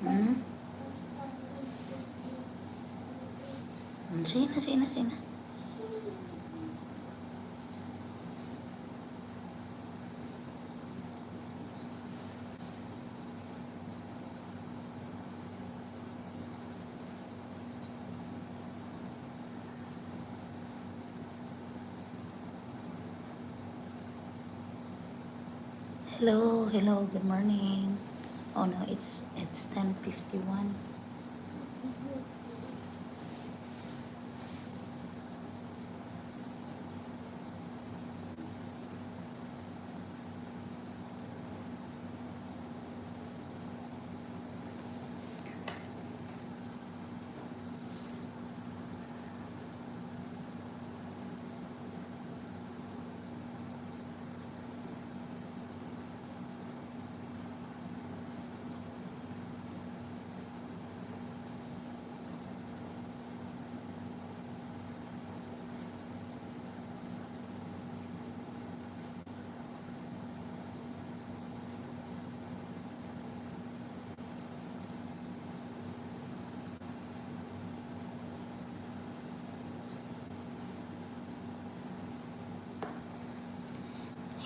Hmm? Sige na, sige na, sige na. Hello, hello, good morning. Oh no, it's 10:51.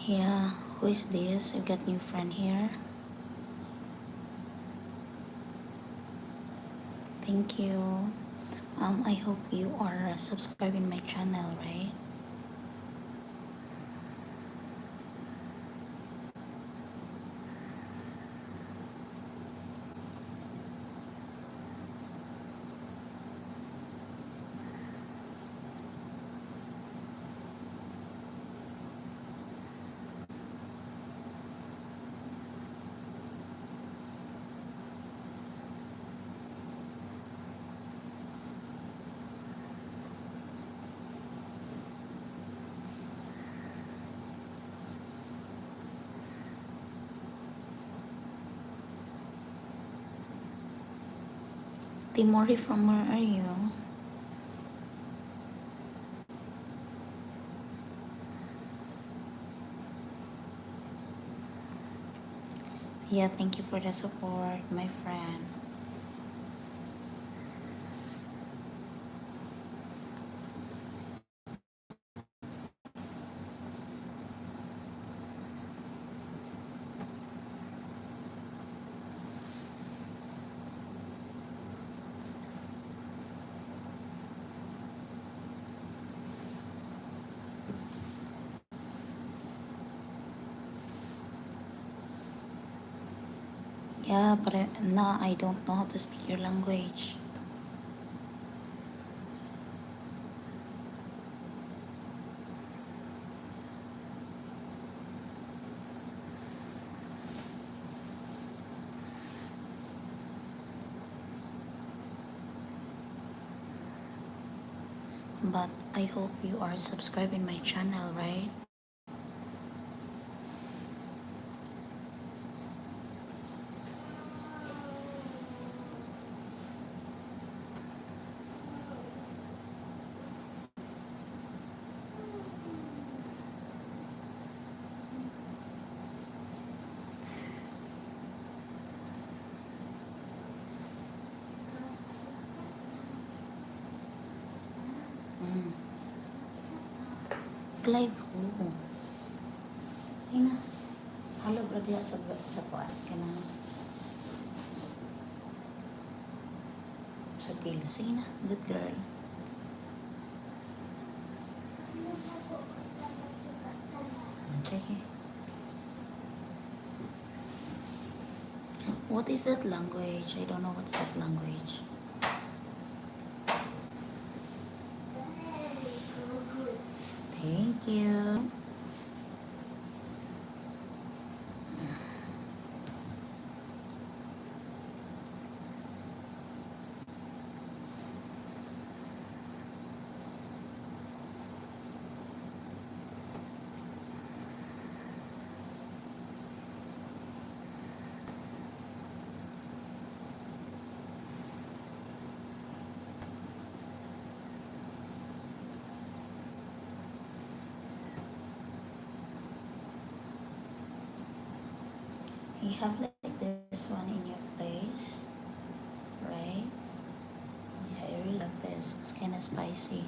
Yeah, who is this? I got new friend here. Thank you. I hope you are subscribing my channel, right? Timori, from where are you? Yeah, thank you for the support, my friend. Yeah, but no, I don't know how to speak your language. But I hope you are subscribing my channel, right? Mm. Glide ko. Sige na. Halo, bro, diya sa kuan ka na. Sa pilo. Sige na. Good girl. Okay. What is that language? I don't know what's that language. Thank you. You have like this one in your place. of spicy.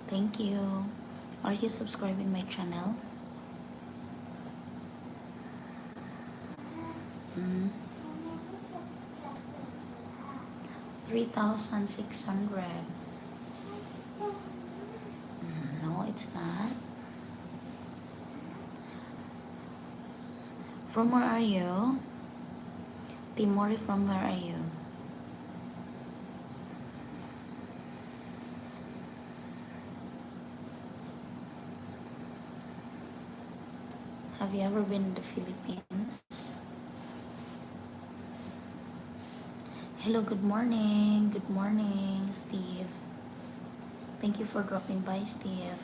Thank you. Are you subscribing my channel? 3,600. No, it's not. From where are you? Timori, from where are you? Have you ever been to the Philippines? Hello, good morning. Good morning, Steve. Thank you for dropping by, Steve.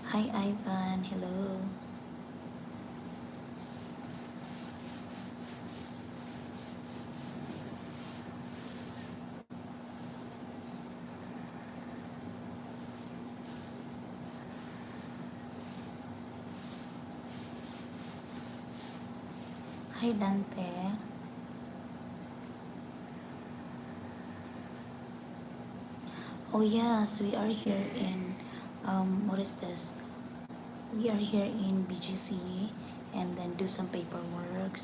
Hi, Ivan. Hello. Hi, Dante. Oh, yes, we are here in, what is this? We are here in BGC and then do some paperwork.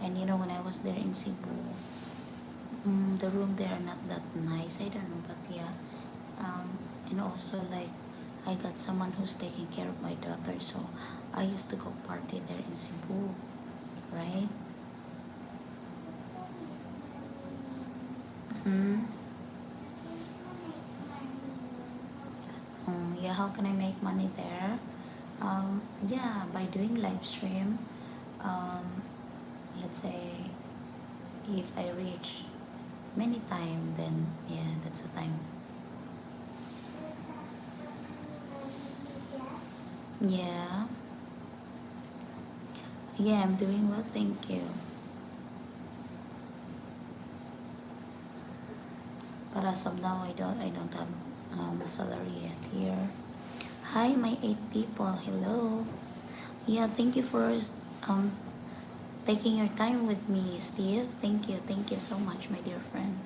And you know, when I was there in Cebu, the room there are not that nice. I don't know, but yeah. And also, like, I got someone who's taking care of my daughter, so I used to go party there in Cebu, right? Hmm. Yeah, how can I make money there? Yeah, by doing live stream. Um, let's say if I reach many time, then yeah, that's the time. Yeah, yeah, I'm doing well, thank you. But as of now, I don't have salary yet here. Hi, my 8 people. Hello. Yeah, thank you for um taking your time with me, Steve. Thank you so much, my dear friend.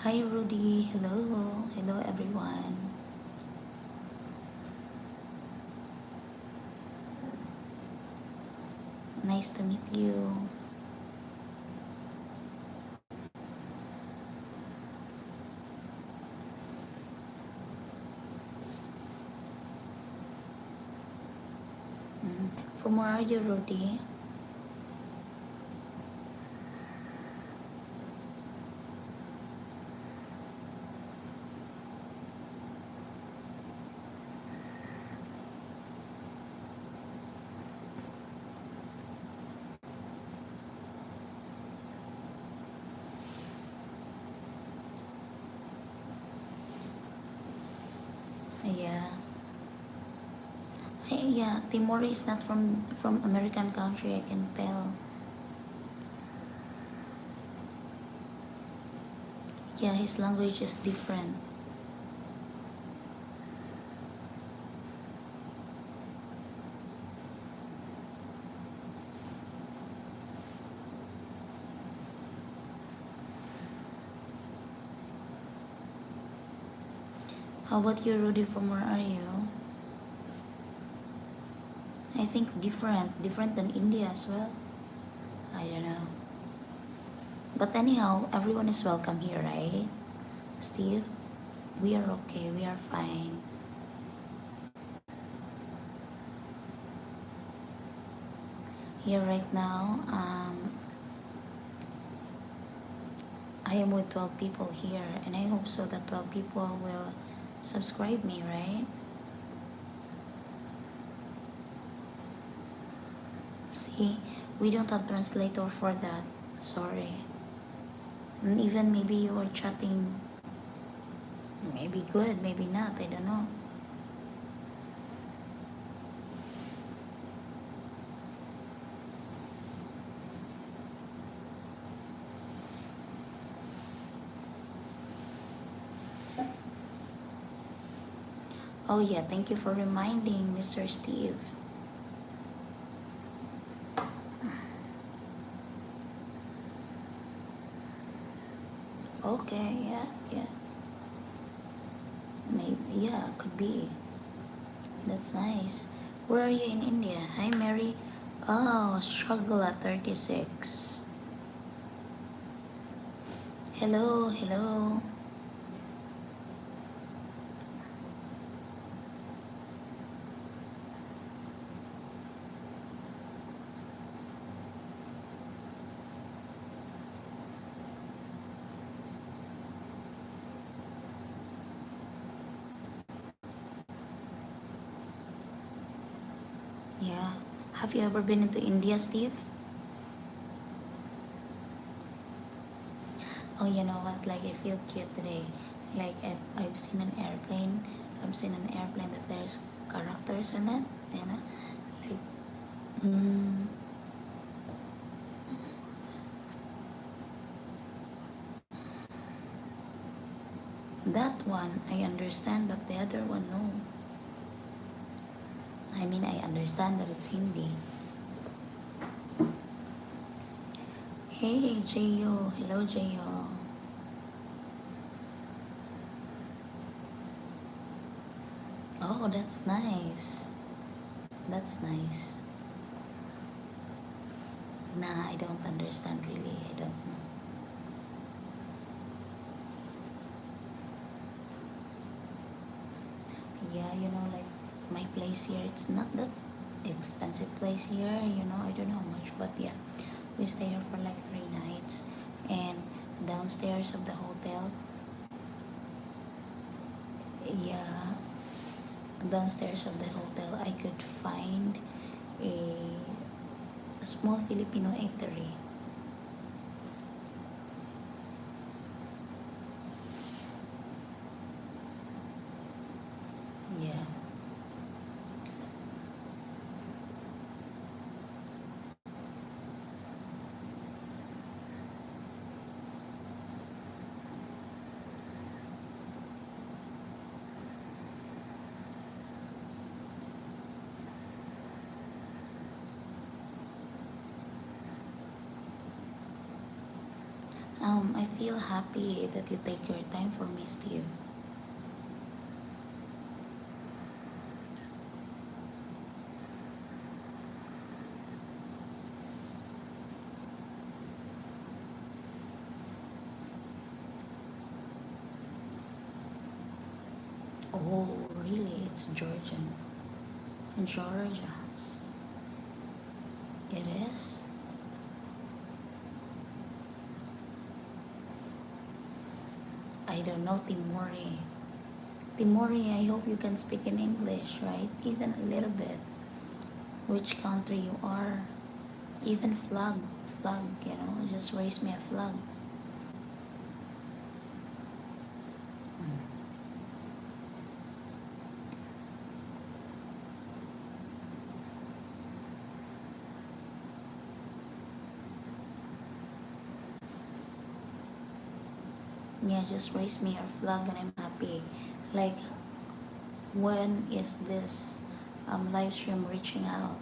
Hi, Rudy. Hello, everyone. Nice to meet you. From where are you, Rudy? Yeah. Yeah, Timor is not from American country, I can tell. Yeah, his language is different. How about you, Rudy? From where are you? I think different than India as well. I don't know. But anyhow, everyone is welcome here, right? Steve, we are okay. We are fine. Here right now, I am with 12 people here, and I hope so that 12 people will subscribe me, right? See, We don't have translator for that. Sorry. And even maybe you are chatting, maybe good, maybe not. I don't know. Oh yeah, thank you for reminding, Mr. Steve. Okay, yeah, yeah. Maybe, yeah, could be. That's nice. Where are you in India? Hi, Mary. Oh, struggle at 36. Hello, hello. Yeah. Have you ever been into India, Steve? Oh, you know what? Like, I feel cute today. Like, I've seen an airplane. I've seen an airplane that there's characters in it, you know? Like, mm, that one, I understand, but the other one, no. I mean, I understand that it's Hindi. Hey, Jayo. Hello, Jayo. Oh, that's nice. That's nice. Nah, I don't understand really. I don't know. Yeah, you know, like my place here, it's not that expensive place here, you know, I don't know how much, but yeah, we stay here for like 3 nights, and downstairs of the hotel, yeah, downstairs of the hotel, I could find a small Filipino eatery. Yeah. I feel happy that you take your time for me, Steve. Oh, really? It's Georgian. Georgia. It is? I don't know, Timori. Timori, I hope you can speak in English, right? Even a little bit. Which country you are. Even flag, you know, just raise me a flag. Mm. Yeah, just raise me your flag and I'm happy. Like, when is this live stream reaching out,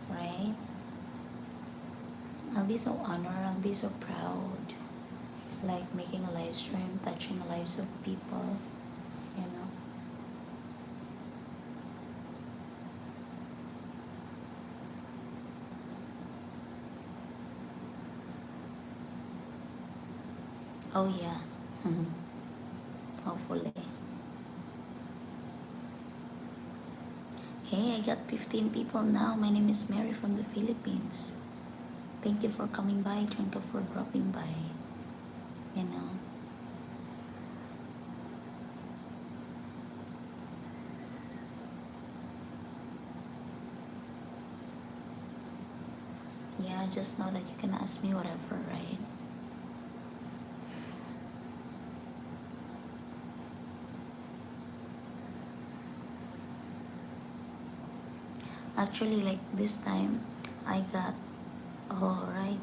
right? I'll be so honored, I'll be so proud. Like, making a live stream, touching the lives of people, you know? Oh, yeah. Hopefully. Hey, I got 15 people now. My name is Mary from the Philippines. Thank you for coming by. Thank you for dropping by. You know. Yeah, just know that you can ask me whatever, right? Actually, like this time, I got, all right,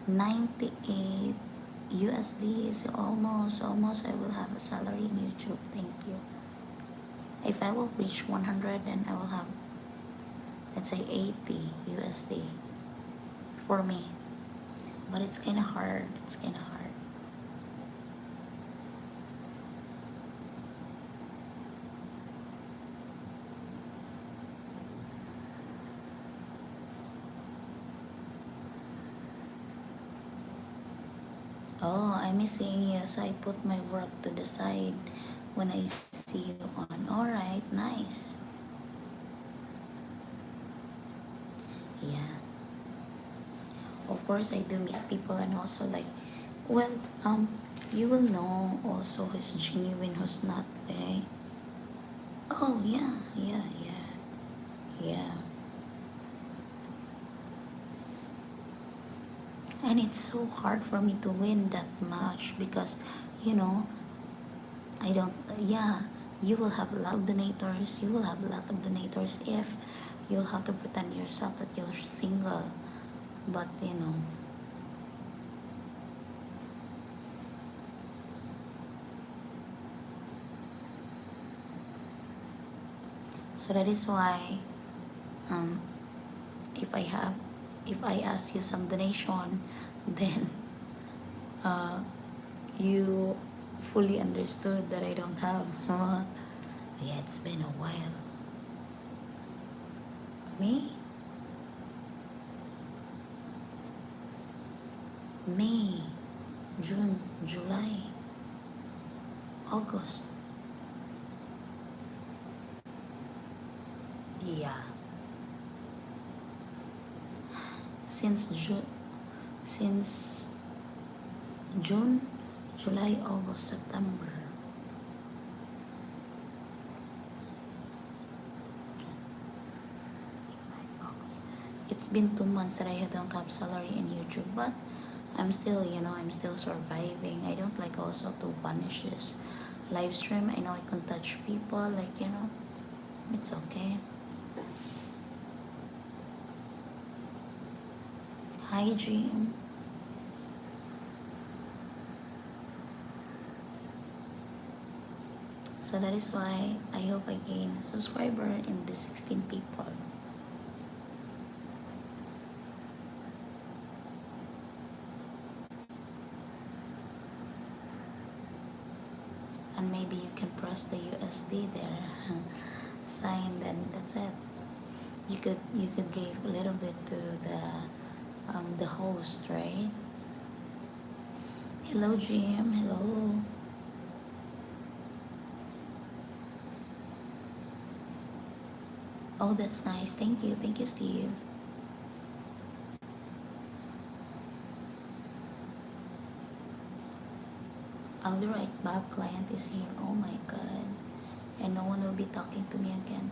98 USD. So almost I will have a salary in YouTube. Thank you. If I will reach 100, then I will have, let's say, 80 USD for me. But it's kind of hard. It's kind of hard. Oh, I miss seeing you, so I put my work to the side when I see you on. Alright, nice. Yeah. Of course, I do miss people, and also like, well, you will know also who's genuine, who's not, right? Oh, yeah, yeah, yeah, yeah. And it's so hard for me to win that much because, you know, I don't, yeah, you will have a lot of donators. You will have a lot of donators if you'll have to pretend yourself that you're single. But, so that is why, um, if I have, if I ask you some donation, then uh, you fully understood that I don't have. Yeah, it's been a while. Me? May, June, July, August. Yeah. Since June, since June, July, August, September. It's been 2 months that I don't have salary in YouTube, but I'm still, I'm still surviving. I don't like also to vanish this live stream. I know I can touch people, like, it's okay. Hi, Dream. So that is why I hope I gain a subscriber in the 16 people. And maybe you can press the USD there sign, then that's it. You could give a little bit to the host, right? Hello, Jim. Hello. Oh, that's nice. Thank you, Steve. I'll be right back. Client is here. Oh my god. And no one will be talking to me again.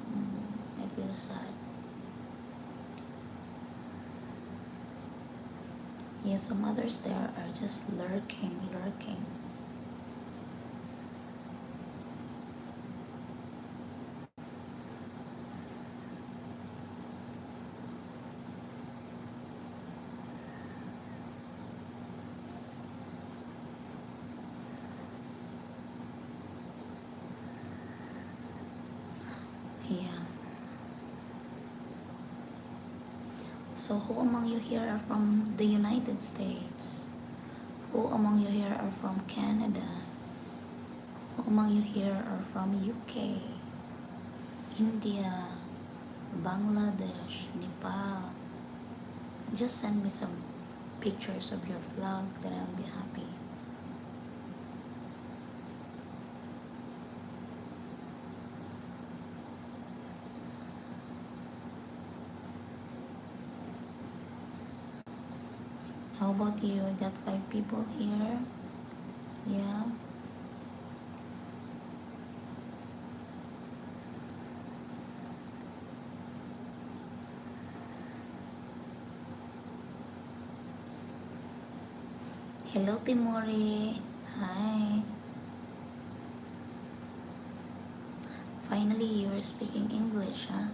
I feel sad. Yeah, some others there are just lurking. Yeah. So who among you here are from the United States? Who among you here are from Canada? Who among you here are from UK, India, Bangladesh, Nepal? Just send me some pictures of your vlog, then I'll be happy. How about you? I got 5 people here. Yeah. Hello, Timori. Hi. Finally, you are speaking English, huh?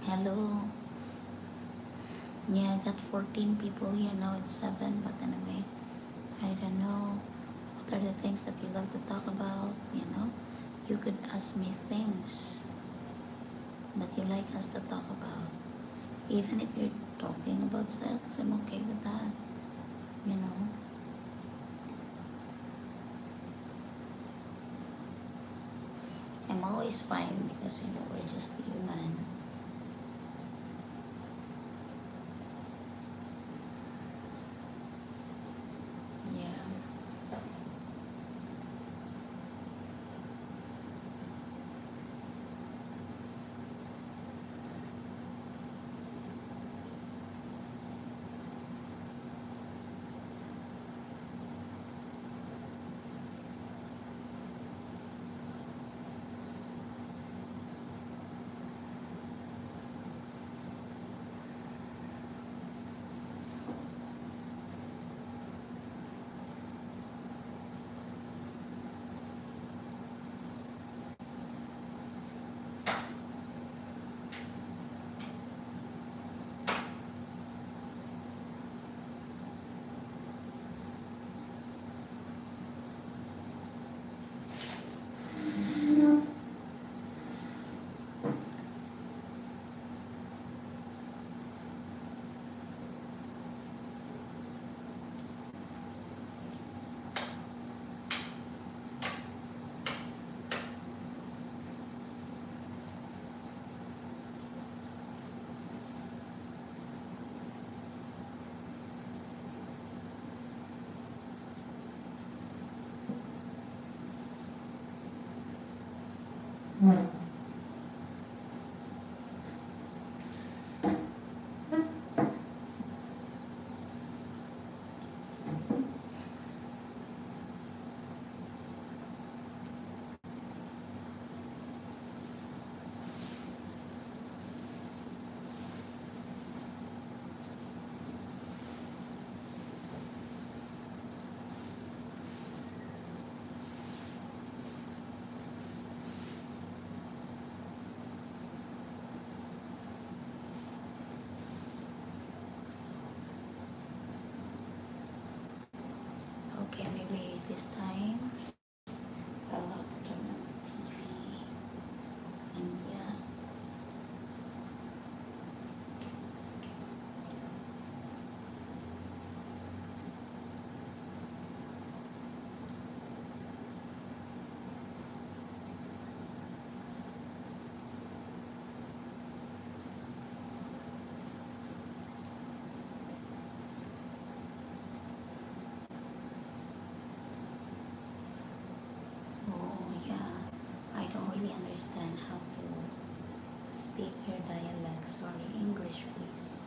Hello. Yeah, I got 14 people here. Now it's 7, but anyway, I don't know. What are the things that you love to talk about? You know, you could ask me things that you like us to talk about. Even if you're talking about sex, I'm okay with that. You know, I'm always fine because, you know, we're just human. Yeah. Okay, maybe this time I'll have to turn on the TV. And yeah. Oh, yeah. I don't really understand how to speak your dialect. Sorry, English, please.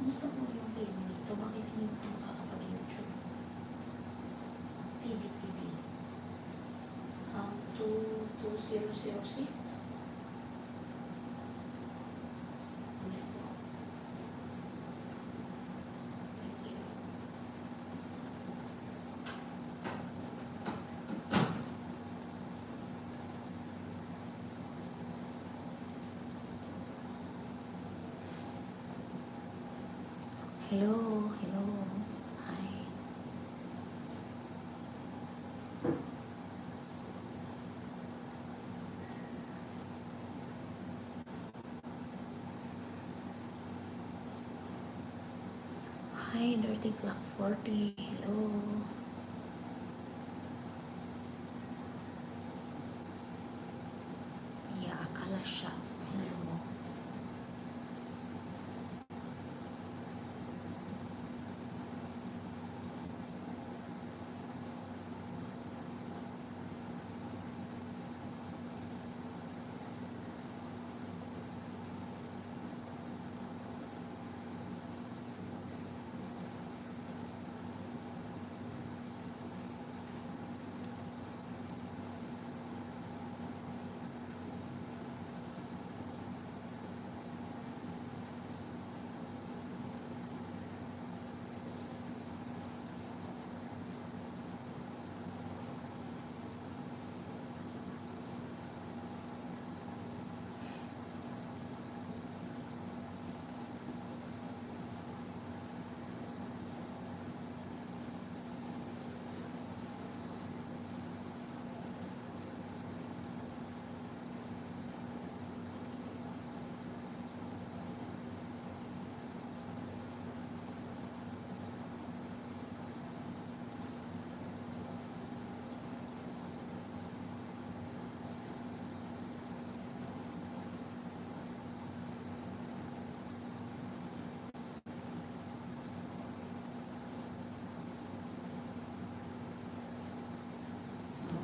Kumusta po yung TV dito? Bakit hindi po makakapag-YouTube? TV. 2006? Yes po. Thank you. Hello. Hi. Hi, Dirty Clock 40. Hello. Yeah, akala siya. Hello.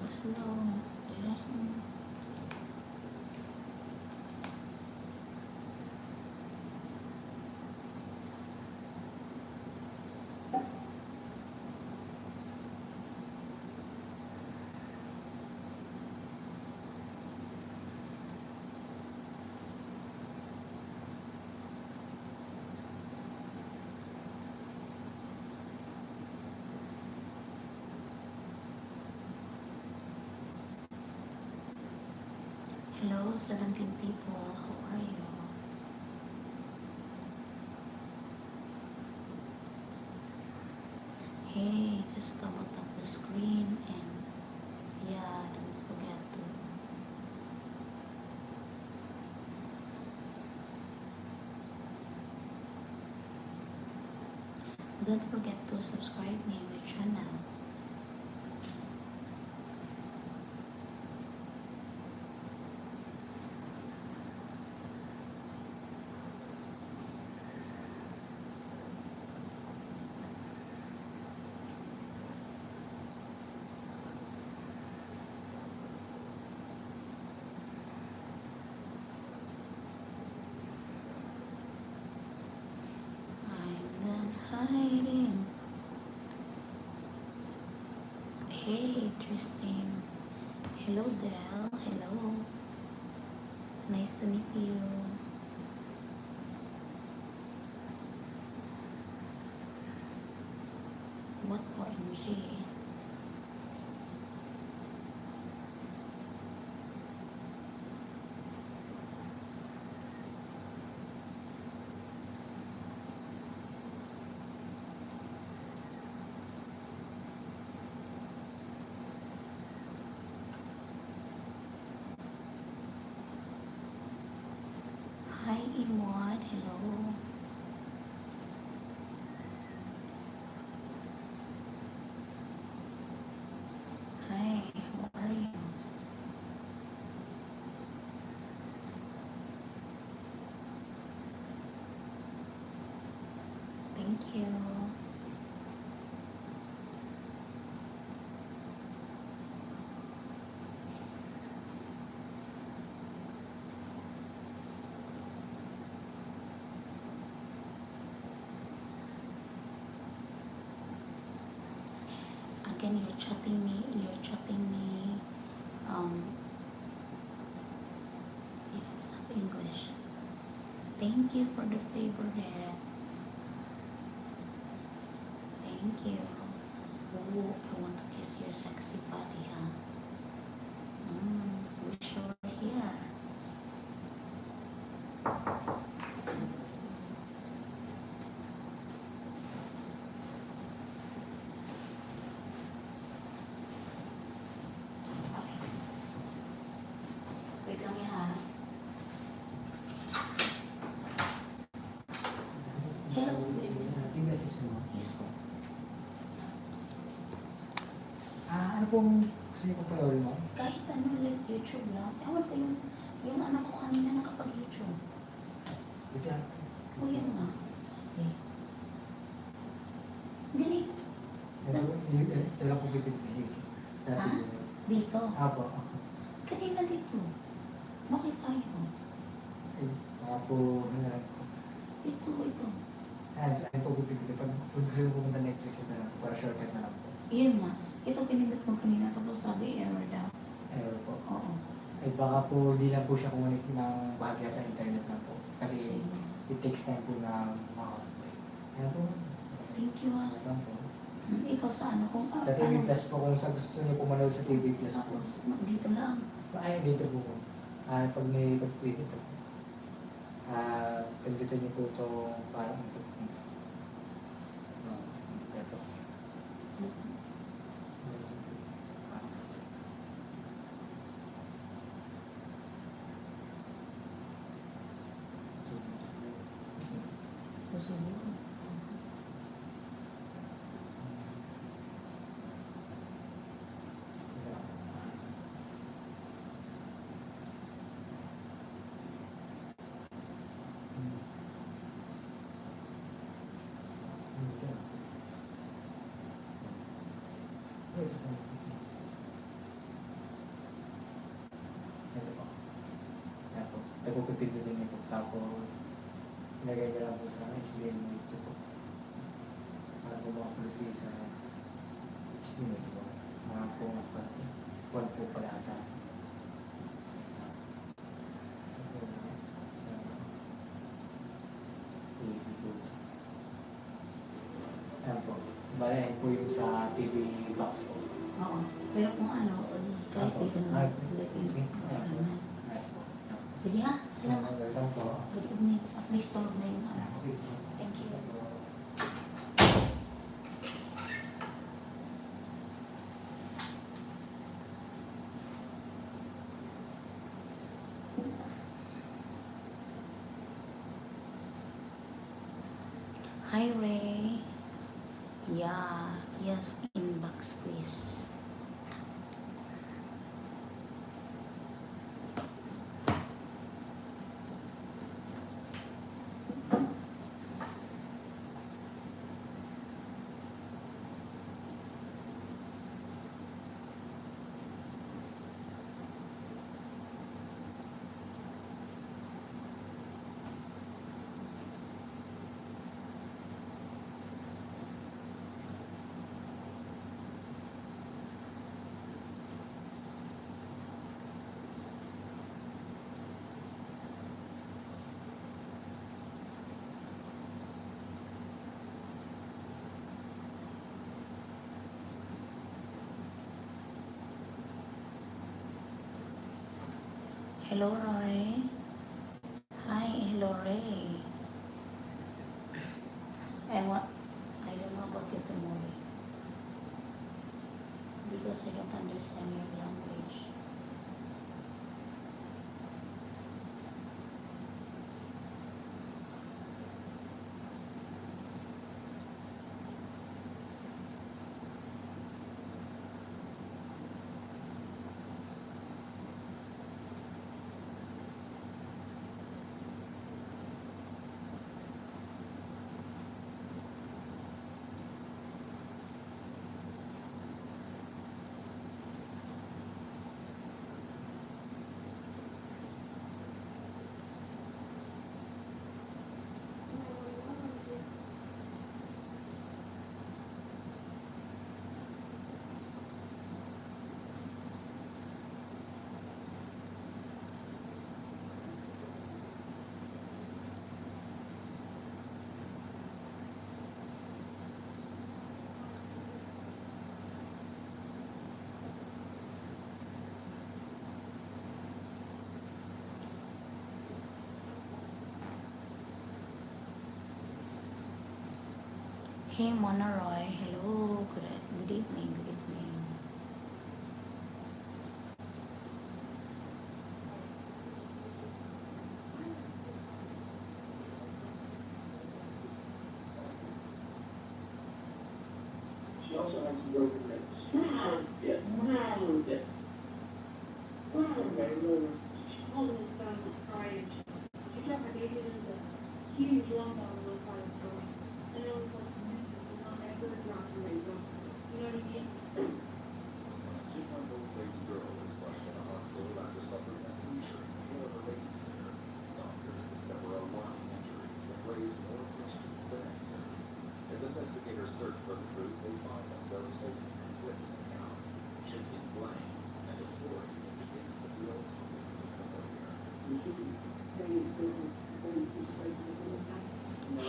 Hello. Hello, 17 people. How are you? Hey, just double tap the screen and yeah, don't forget to subscribe me in my channel. I'm not hiding. Hey, Tristan. Hello, Del. Hello. Nice to meet you. What OMG? Imod, hello. Hi, how are you? Thank you. Again, you're chatting me, um, if it's not English. Thank you for the favorite. Thank you. Oh, I want to kiss your sexy body, huh? Wish you were here. Okay. Wait lang yan, ha? Hello. Yes po. Ano pong gusto niyo pong panoorin mo? Kahit ano, like YouTube lang. Ewan ko yung anak ko kanina nakapag-YouTube. Ito. O yan nga. Sabi. Ganito. Ito lang po bibigyan. Ha? Dito. Apo. Kanina dito. Bakit tayo? Mga po, Ito. ano po bibigyan. Pag gusto niyo pumunta Netflix, ito lang. Para shortcut na lang po. Yun nga. Ito pinindot ko kanina tapos sabi error daw. Error po. Oo. Ay baka po hindi lang po siya kumunik ng bahagya sa internet lang po. Kasi Sige. it takes time po na makakonect. Ano po? Thank you, ah. Ano po? Ito sa ano kung Sa TV Plus po, kung sa gusto niyo pumanood sa TV Plus po. Tapos dito lang. Ay, dito po po. Pag may pag-tweet ito. Pagdito niyo po ito parang ito. Ito. Susunod. Ito po. Yan po. Ito po pipindutin niyo po. Tapos, ilagay niyo lang po sa HDMI ito po. Para po makapulit sa HDMI po. Mga po makapati. One po pala ata. Sa TV po. Yan po. Bale, yan po yung sa TV box po. Oo. Pero kung ano, kahit dito na. Like, Nice po. Sige ha, salamat. Welcome po. Good evening. At least tulog na yung ano. Okay po. Thank you. Hi Ray. Yeah, yes, inbox please. Hello Roy. Hi, hello Ray. I don't know about you tomorrow because I don't understand your language. Hey, Mona Roy. Hello. Good evening. Good evening. She also has broken ribs. Yeah. Yeah. Okay, well, she called me about the crying. She kept my baby in the huge lump on one side of her. And it was like, not ever dropped her leg. You know what I mean? A 2-month-old baby girl was rushed to the hospital after suffering a seizure in the care of a babysitter. Doctors discover alarming injuries that raise more questions than answers. As investigators search for the truth, they find themselves facing conflicting accounts, shifting blame, and a story that begins to feel familiar.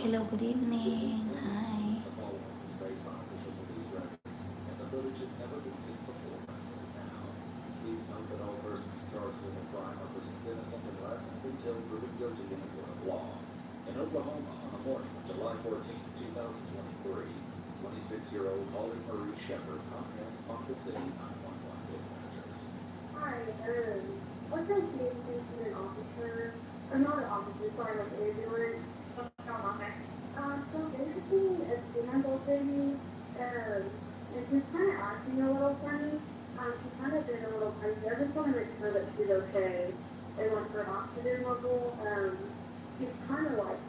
Hello. Good evening. Hi. The following is based on official police records, and the footage has never been seen before until now. Please note that all persons charged with a crime are presumed innocent unless until proven guilty in a court of law. In Oklahoma, on the morning of July 14, 2023, 26-year-old Holly Marie Shepherd contacted Ponca City 911 dispatchers. Hi, what's the name of an officer? Or not an officer, sorry, like an ambulance. So basically, a 2-month-old baby, and she's kind of acting a little funny. She's kind of been a little crazy. I just want to make sure that she's okay. And like her oxygen level, she's kind of like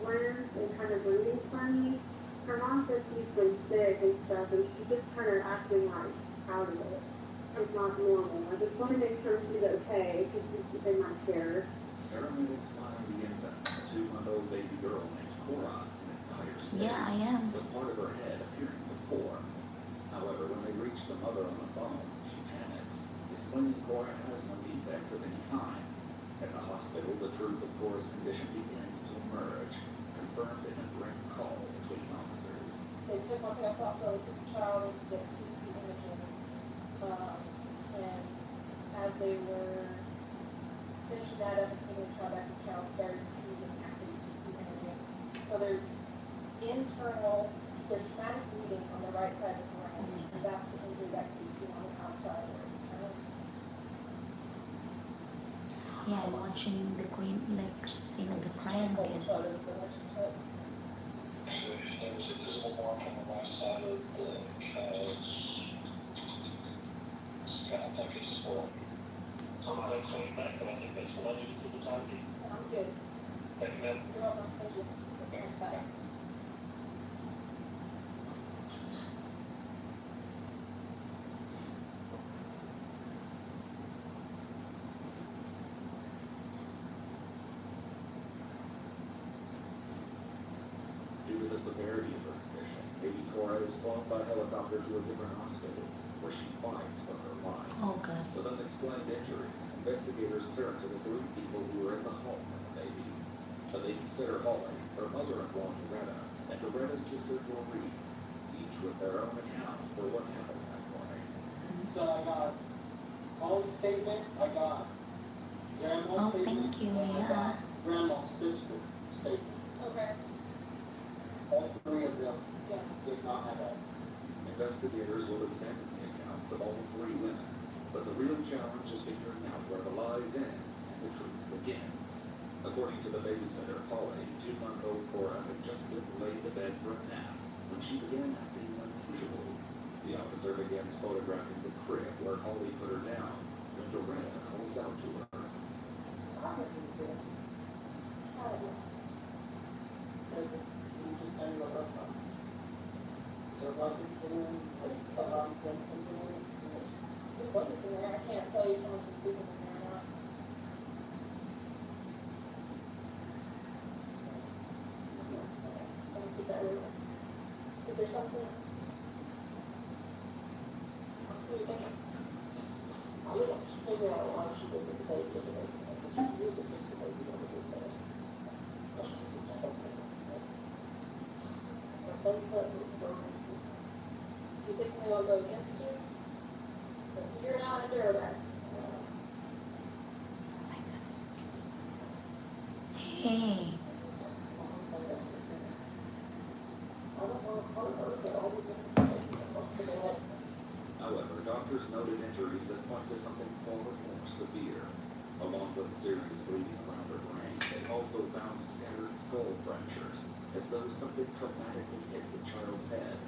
limp and kind of breathing funny. Her mom said she's been sick and stuff, and she's just kind of acting like out of it. It's not normal. I just want to make sure she's okay because she's in my care. Paramedics find the infant, a 2-month-old baby girl named Cora, in a dire state, Yeah, I am. with part of her head appearing deformed. However, when they reach the mother on the phone, she panics, explaining Cora has no defects of any kind. At the hospital, the truth of Cora's condition begins to emerge, confirmed in a direct call between officers. They took my son hospital, took the child in to get CT imaging. And as they were finishing that up and taking the child back, the child started seizing after the CT imaging. So there's traumatic bleeding on the right side of the brain. And that's the injury that can be seen on the outside where it's kind of. Yeah, I'm watching the green, like, scene of the crime again. Photos of the next cut. So there was a visible mark on the right side of the child's scalp, I guess is what I'm not coming back, but I think that's what I needed for the time being. Sounds good. Thank you, ma'am. You're welcome. Thank you. Bye. Due to the severity of her condition, baby Cora is flown by helicopter to a different hospital, where she fights for her life. Oh, God. With unexplained injuries, investigators turn to the 3 people who were in the home with the baby. The babysitter Holly, her mother-in-law Loretta, and Loretta's sister Doreen, each with their own account for what happened that morning. So I got Holly's statement, I got Grandma's Oh, statement, thank you. and I Yeah. got Grandma's sister statement. Okay. All 3 of them Yeah. did not have that. Investigators will examine the accounts of all 3 women, but the real challenge is figuring out where the lies end and the truth begins. According to the babysitter, Holly, 2-month-old Cora had just been laid to bed for a nap when she began acting unusual. The officer begins photographing the crib where Holly put her down when Loretta calls out to her. I'm gonna be good. How do you? You just tell me what that's from. So like it's in, like, There's buckets in there. I can't tell you if someone's been sleeping in there or not. Let me keep that real. Is there something? What do you think? I don't know. Figure out why she doesn't play with it. But she can use it just because we don't do that. That's just something. Or things that we can go against you. You say something will go against you? But you're not under arrest. Hey. I don't want to doctors noted injuries that point to something far more severe. Along with serious bleeding around her brain, they also found scattered skull fractures, as though something traumatically hit the child's head.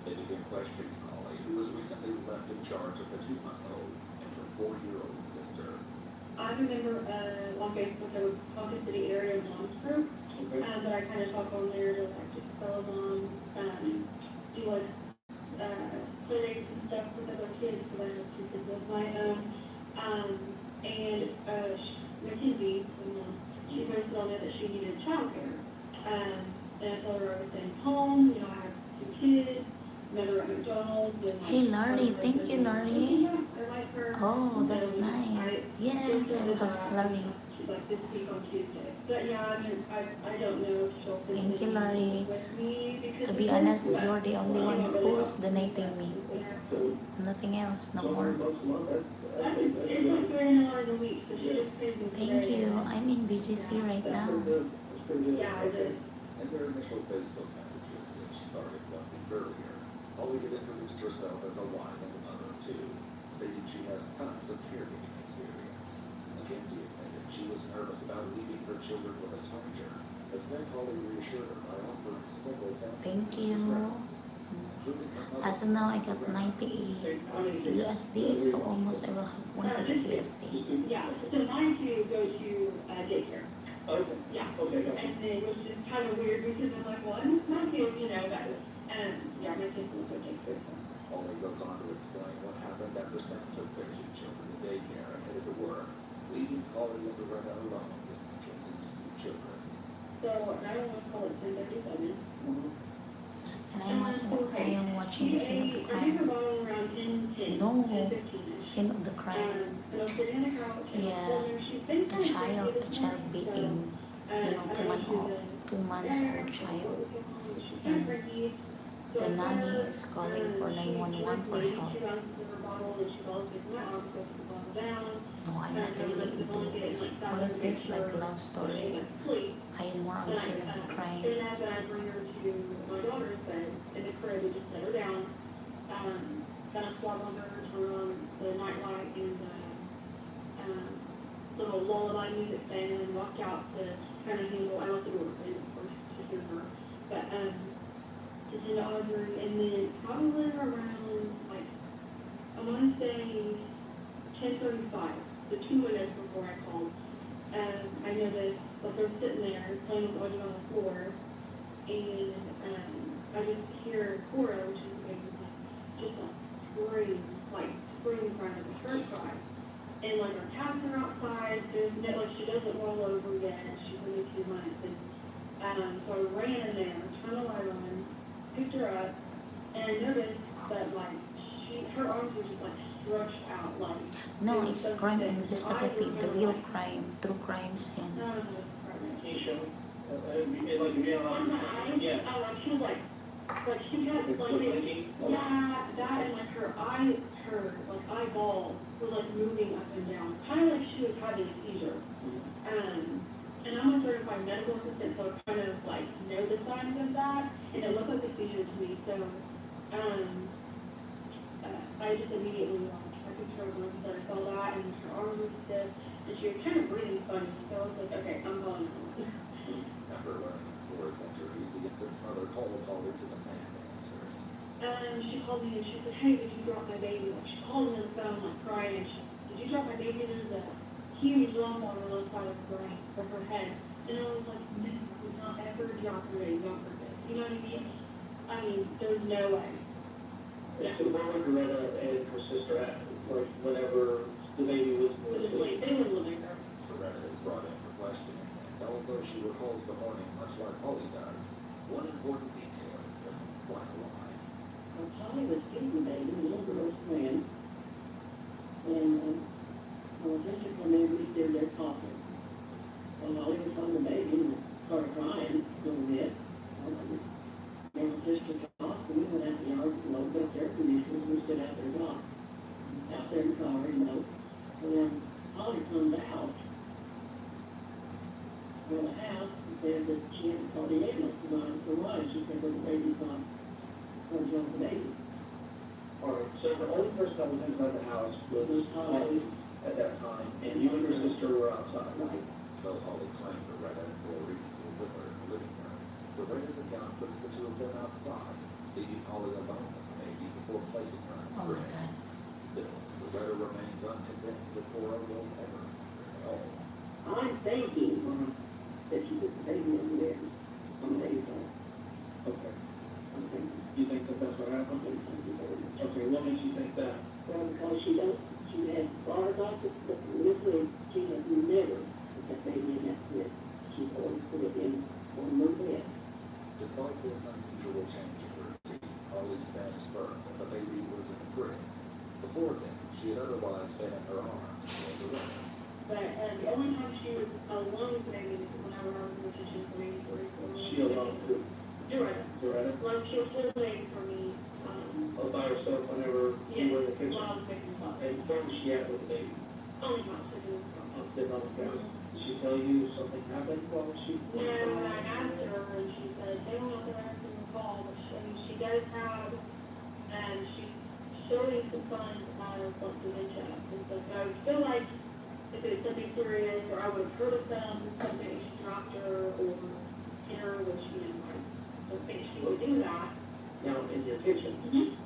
They began questioning Holly, who was recently left in charge of the 2-month-old and her 4-year-old sister. I remember on Facebook there was Ponca City Area Moms Group, that I kind of talk on there to like just fellow moms, do like clinics and stuff with other kids, because I have 2 kids of my own. And Mackenzie, she posted on there that she needed childcare. And I told her I was staying home, I have 2 kids, another at McDonald's. And, Hey Larry, thank you Larry. I like her. Oh, that's nice. Yes, I will have salary. She's like this week on Tuesday. But yeah, I mean, I don't know if she'll fit Thank you in Larry. with me because To be honest, you're the only one who's donating me. Nothing else, no more. It's like $3 a week, so she just pays me Thank today. you. I'm in BGC right now. Yeah, it is. In their initial Facebook messages, which started 1 week earlier, Holly had introduced herself as a wife and a mother of 2, stating she has tons of caregiving experience. Mackenzie admitted she was nervous about leaving her children with a stranger, but said Holly reassured her by offering several Thank you. including her mother. As of now, I got 98 USD, so almost I will have 100 USD. Yeah, so mine too go to daycare. Okay. Yeah. Okay, go. And it was just kind of weird because I'm like, well, my kids, that, yeah, my kids will go daycare. Holly goes on to explain what happened after Sam took their 2 children to daycare and headed to work, leaving Holly and Loretta alone with Mackenzie's 2 children. So I don't want to call it 10:37. And I am watching Sin of the I think Crime. about around 10:10. No, 10:15. Sin of the Crime. And I was sitting on the couch. And Yeah, she's been a child being, 2 months old child. And the nanny is calling for 911 for help. No, I'm not really into, what is this, like love story? I am more on Sin of the Crime. And as I bring her to my daughter's bed in the crib, we just set her down, kind of swab on her, turn on the night light and little lullaby music thing, and walked out to kind of handle, I left the door open, of course, to hear her, but to send to Audrey, and then probably around, like, I want to say 10:35, the 2 minutes before I called, I noticed that they're sitting there playing with Audrey on the floor, and I just hear Cora, which is the baby, just like scream crying, like a hurt cry. And like her cats are outside, there's no, like she doesn't roll over yet, she's only 2 months. And so I ran in there, turned the light on, picked her up, and I noticed that like her arms were just like stretched out, like. No, it's a crime investigative, the real crime, true crime scene. Keisha, like, yeah. Like she was like she had like, yeah, that and like her eyeball was like moving up and down, kind of like she was having a seizure. And I'm a certified medical assistant, so I kind of like know the signs of that, and it looked like a seizure to me. So, I just immediately I picked her up and I saw that, and her arms were stiff, and she was kind of breathing funny. So I was like, okay, I'm calling her. After learning of Cora's injuries, the infant's mother called Holly to the man answers. She called me and she said, hey, did you drop my baby? Like, she called me on the phone, like, crying, and did you drop my baby? There's a huge lump on the left side of her brain, of her head. And I was like, no, do not ever drop your baby on purpose. You know what I mean? I mean, there's no way. Yeah. So where were Loretta and her sister at, like, whenever the baby was asleep? They were living there. Loretta is brought in for questioning, and although she recalls the morning much like Holly does, one important detail doesn't quite align. Well, Charlie was feeding the baby, the little girl's friend, and my sister come in, we stood there talking. Well, Holly was on the baby and started crying a little bit. And my sister talked, and we went out the yard and opened up the air conditioners, we stood out there and talked. Out there in the car, and then Holly comes out from the house and said that she had to call the ambulance. And I said, why? She said, well, the baby's on the baby. Alright, so the only person that was inside the house was Holly at that time, and you and your sister were outside. Right. Though Holly claimed Loretta and Lori were with her in the living room, Loretta's account puts the two of them outside, leaving Holly alone with the baby before placing her in the Oh my crib. God. Still, Loretta remains unconvinced that Cora was ever at all. I'm thinking that she put the baby in there on the baby's side. Okay. I'm thinking. You think that that's what happened? Okay, what makes you think that? Well, because she had brought it up, but literally, she had never put that baby in that crib. She always put it in on the bed. Despite this unusual change in routine, Holly stands firm that the baby was in the crib. Before then, she had otherwise been in her arms or Loretta's. But the only time she was alone with me was whenever I was in the kitchen for me, She alone too? Loretta. Loretta? Like she was holding for me, Oh, by herself whenever you were in the kitchen? while I was making coffee. And where was she at with the baby? Only time she was Sitting on the couch? Did she tell you something happened while she? No, I asked her and she said, they don't know that I can recall, but she does have, and she's showing some signs of like dementia and stuff. So I would feel like if it's something serious, or I would have heard of something she dropped her or hit her, which, you know, I don't think she would do that. Now, in your kitchen, you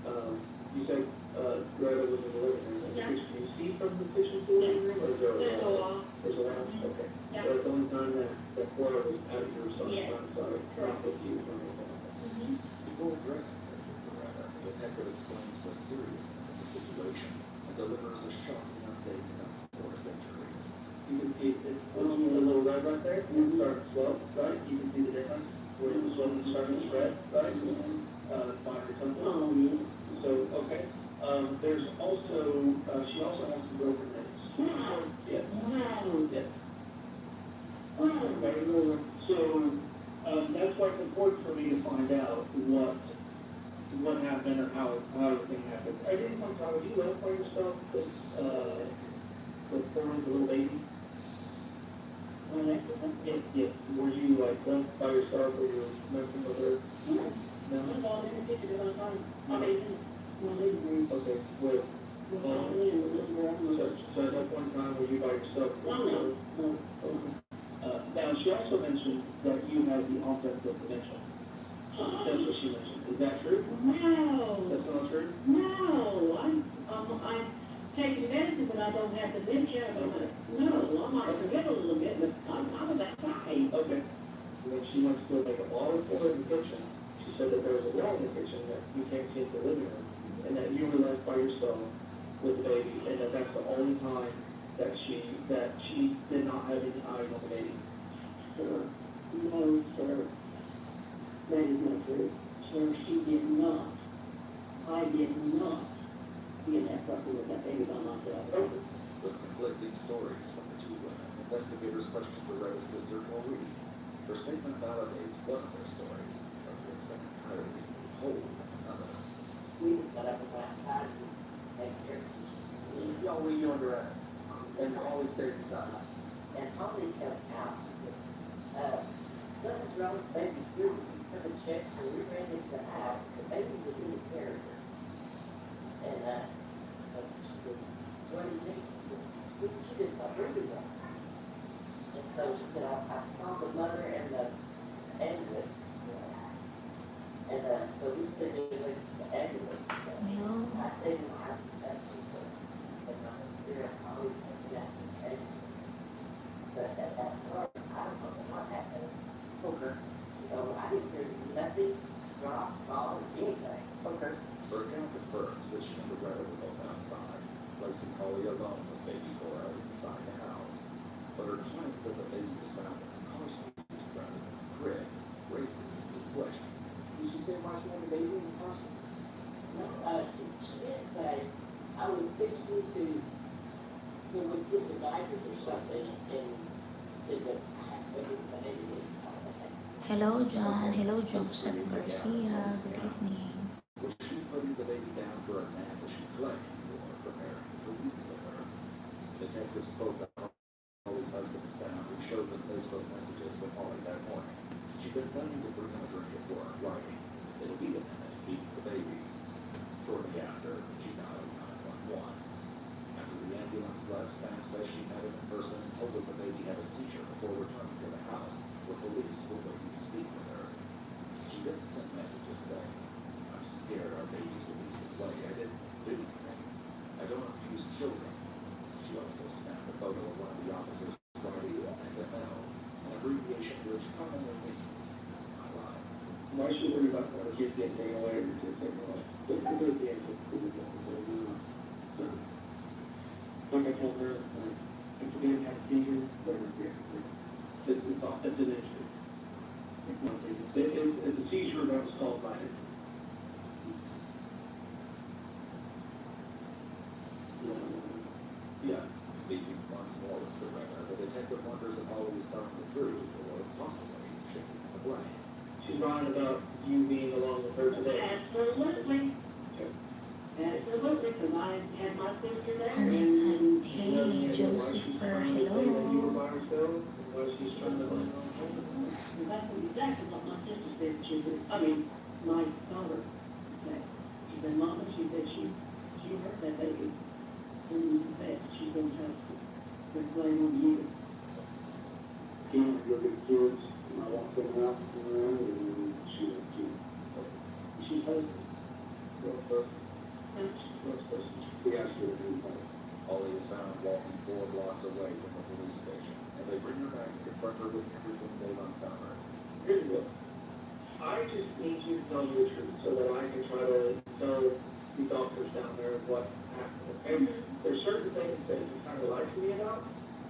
said, Loretta was in the living room. Yeah. Can you see from the kitchen to the living room, or is there a There's a wall? wall. There's a lounge, okay. Yeah. So it's the only time that Cora was at your son's Yes. side, not with you or anything like that. Before addressing this with Loretta, the detective explains the seriousness of the situation and delivers a shocking update on Cora's injuries. You can see, it's a little red right there, it starts slow, right? You can see the difference, where it was when it started to spread, right? By her temple. Oh, yeah. So, okay, there's also, she also has some broken ribs. Wow. Yeah, Wow. yeah. Wow. Okay, so, that's why it's important for me to find out what happened or how everything happened. I didn't come talk, you left by yourself, with Cora, the little baby? Yeah, were you like left by yourself or you were messing with her? No. No? I'm all in the kitchen at one time. I mean, my living room. Okay, with, With Holly and the little girl. so at that point in time, were you by yourself? No. Now, she also mentioned that you had the onset of dementia. That's what she mentioned. Is that true? No. That's not true? No, I'm taking medicine, but I don't have dementia. No, I might forget a little bit, but I'm not that high. Okay. When she went to make a water for her in the kitchen, she said that there was a wall in the kitchen that you can't see in the living room, and that you were left by yourself with the baby, and that that's the only time that she did not have any eyes on the baby. Sir, no, sir. That is not true. Sir, she did not. I did not be in that property with that baby by myself. With conflicting stories from the two women, investigators questioned Loretta's sister, Maureen. Her statement validates one of their stories, but gives an entirely new hold on another. We just got up and went outside and just take care of it. Y'all, we doing around, and always stayed inside. And Holly kept out, she said, something's wrong with the baby's food. We come and check, so we ran into the house, the baby was in the carrier. And, she said, what do you think? She just got really well. And so she said, I called the mother and the ambulance. And, so we stayed in the ambulance. I stayed in the house with that people, and my sister and Holly came down and but that's hard. I don't know what happened. Okay. You know, I didn't hear nothing, drop, fall, or anything. Okay. Her account confirms that she and Loretta were both outside, placing Holly alone with baby Cora inside the house. But her claim that the baby was found in the car seat rather than the crib raises new questions. Did she say why she wanted the baby in the person? No, she did say, I was fixing to, you know, with this diapers or something, and said that everybody was. Hello, John. Hello, Joseph Garcia. Good evening. Was she putting the baby down for a nap as she claimed, or preparing to leave with her? Detectives spoke to Holly's husband, Sam, who showed them Facebook messages with Holly that morning. She'd been planning to bring him a drink at work, writing, "It'll be a minute, eat the baby." Shortly after, she dialed 911. After the ambulance left, Sam says she met him in person and told him the baby had a seizure before returning to the house, where police were waiting to speak with her. She then sent messages saying, "I'm scared our babies will be to play. I didn't do anything. I don't abuse children." She also snapped a photo of one of the officers writing FML, an abbreviation which commonly means "I lied." Why should we worry about our kids getting taken away or kids taken away? Just because the answer is like I told her, if we didn't have seizures, it's an issue. It's a seizure that was caused by it. Yeah. Speaking once more with the weather, the detective wonders if always telling the truth or possibly shifting the blame. She's lying about you being along with her today. Absolutely. Okay. Absolutely, because I had my sister there. Oh my God. Hey, Josepher, You were hello. by herself, and why she's trying to blame her home. That's exactly what my sister said. She said, I mean, my daughter said, she said, Mama, she said, she heard that baby. And that she's going to have to blame on you. Came with your kids, and I walked them out and she was cute. She's husband. We asked her to do that. Holly is found walking 4 blocks away from the police station, and they bring her back to confront her with everything they've uncovered. Here's the deal. I just need you to tell me the truth so that I can try to tell these officers down there what happened, okay? There's certain things that you kind of lied to me about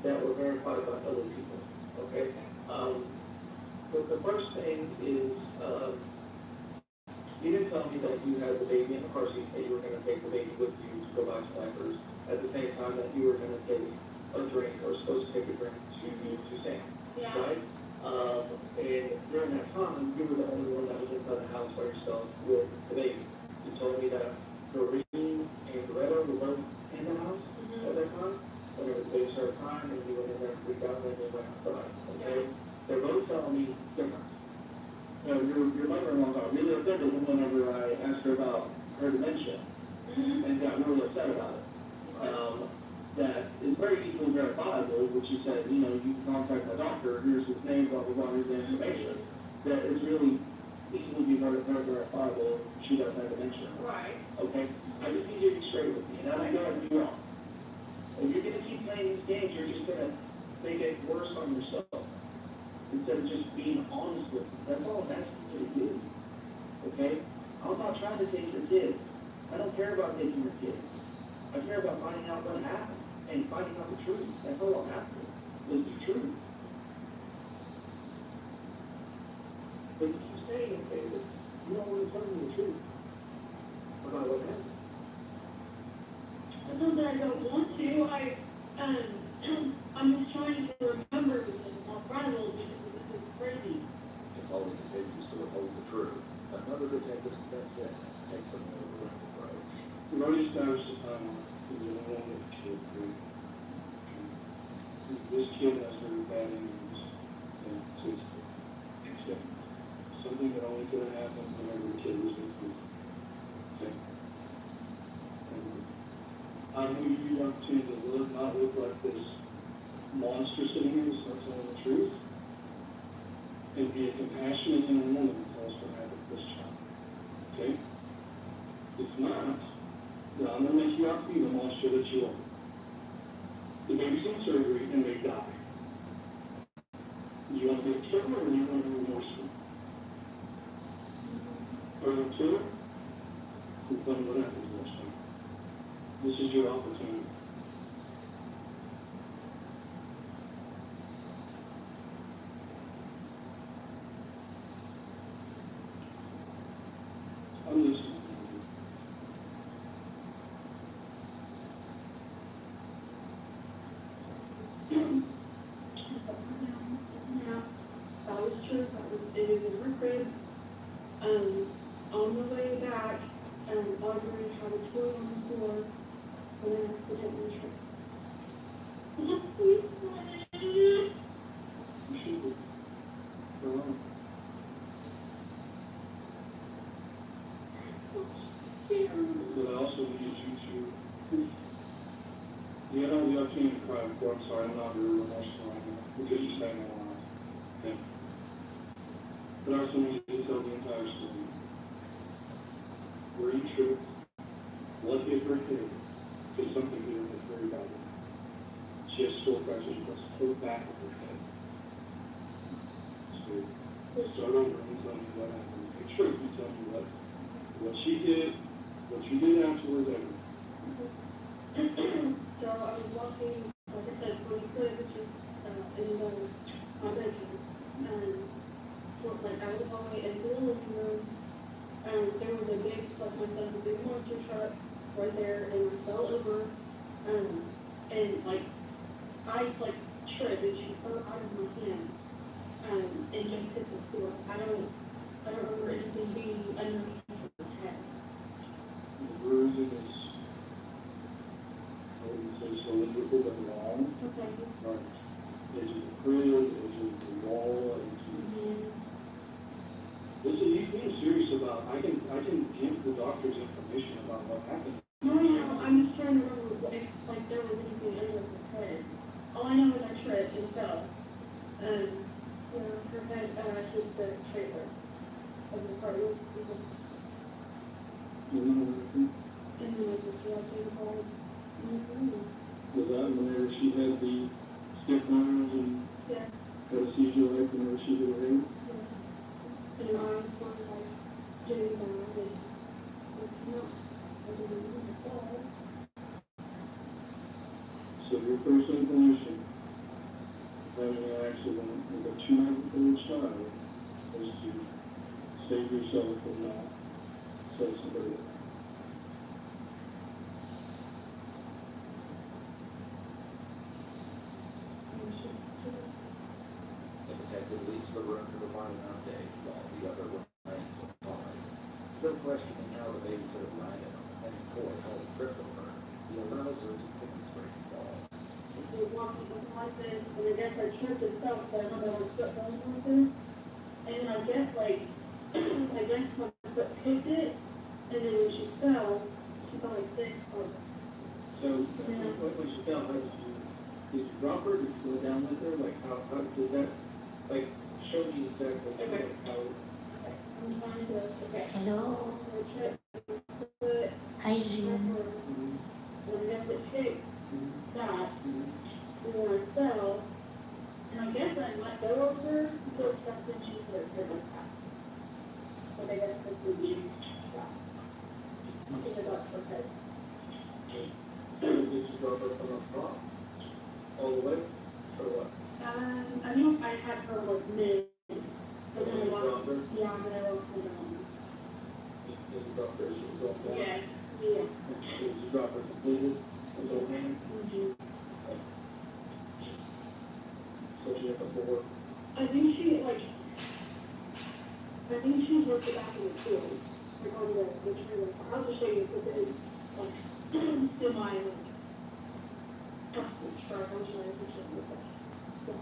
that were verified by other people, okay? The first thing is, you didn't tell me that you had the baby in the car seat, that you were going to take the baby with you to go buy some diapers, at the same time that you were going to take a drink, or supposed to take a drink to Sam, right? And during that time, you were the only one that was inside the house by yourself with the baby. You told me that Doreen and Greta were both in the house at that time. Whenever the baby started crying, and you went in there and freaked out, and then you went outside, okay? They're both telling me different. Your mother-in-law got really offended whenever I asked her about her dementia, and got really upset about it. That is very easily verifiable, which you said, you know, you can contact my doctor, here's his name, blah, blah, blah, here's the information. That is really easily be very verifiable, she does have dementia. Right. Okay? I just need you to be straight with me, and I don't know if you are. If you're gonna keep playing these games, you're just gonna make it worse on yourself. Instead of just being honest with me. That's all I'm asking you to do. Okay? I'm not trying to take your kids. I don't care about taking your kids. I care about finding out what happened and finding out the truth. That's all I'm after, is the truth. But you keep saying it, David. You don't want to tell me the truth about what happened. It's not that I don't want to. I'm just trying to remember my Bible because this is crazy. As Holly continues to withhold the truth, another detective steps in and takes a more direct approach. We've already established the timeline. There's only one with the kid, right? This kid has very bad injuries and it's accepted. Something that only could have happened whenever the kid was with you. Okay? I'm going to give you the opportunity to not look like this monster sitting here who's not telling the truth. And be a compassionate young woman and tell us what happened to this child. Okay? If not, then I'm going to make you out to be the monster that you are. The baby's in surgery and they die. Do you want to be a killer or do you want to be remorseful? Are you a killer? Then tell me what happens next time. This is your opportunity. I'm listening. Yeah, that was true. It is in her crib. On the way back, Audrey had a toy on the floor and then accidentally tripped. Go on. Yeah. me to cry before. I'm sorry, I'm not very emotional right now. Because you saved my life. Okay? But I also need you to tell the entire story. Were you tripped? What hit her head? Because something hit her head very badly. She has skull fractures across the whole back of her head. So start over and tell me what happened. The truth, you tell me what she did, what you did afterwards, everything. So I was walking, like I said, really good, which is in my bedroom. And so like I was hallway into the living room, and there was a big, like my son's a big monster truck right there, and I fell over, and like I like tripped, and she fell out of my hand, and just hit the floor. I don't remember anything being underneath my head. The bruising is, I wouldn't say cylindrical, but long. Okay. Right. Edge of the crib, edge of the wall, edge of Mm-hmm. Listen, you being serious about, I can give the doctors information about what happened. No, I'm just trying to remember if like there was anything under her head. All I know is I tripped and fell. You know, her head hit the trailer of the car. It was, You know, and then it was directly home. was that whenever she had the stiff arms and Yeah. had a seizure like whenever she hit her head? Yeah. And her arms were like getting down and it's not. I didn't even fall. So your first inclination having an accident with a 2-year-old child was to save yourself from not set somebody up. The detective leaves the room to provide an update while the other remains on guard. Still questioning how the baby could have landed on the same toy Holly tripped over, he allows her to demonstrate the fall. She was walking something like this, and I guess I tripped itself, so I don't know what foot going like this. And I guess like, I guess my foot kicked it, and then when she fell like this, or So when she fell, how did you drop her? Did you go down with her? Like how did that, like, show me exactly Okay. like how? I'm trying to, okay. Hello. I tripped my foot, Hi, Jim. and I guess it kicked that, and then I fell, and I guess I let go of her, so that's when she hurt her like that. But I guess this would be, yeah. I think I got her head. Did you drop her from up top? All the way? Or what? I know I had her like mid, but then I lost, yeah, but I lost her down. Did you drop her as she was going down? Yeah, yeah. Did you drop her completely? With her hand? Mm-hmm. So she had the floor? I think she was the back of the field, like on the trailer. I'll just show you because it's like semi like truck. I'll show you a picture of it. Yeah.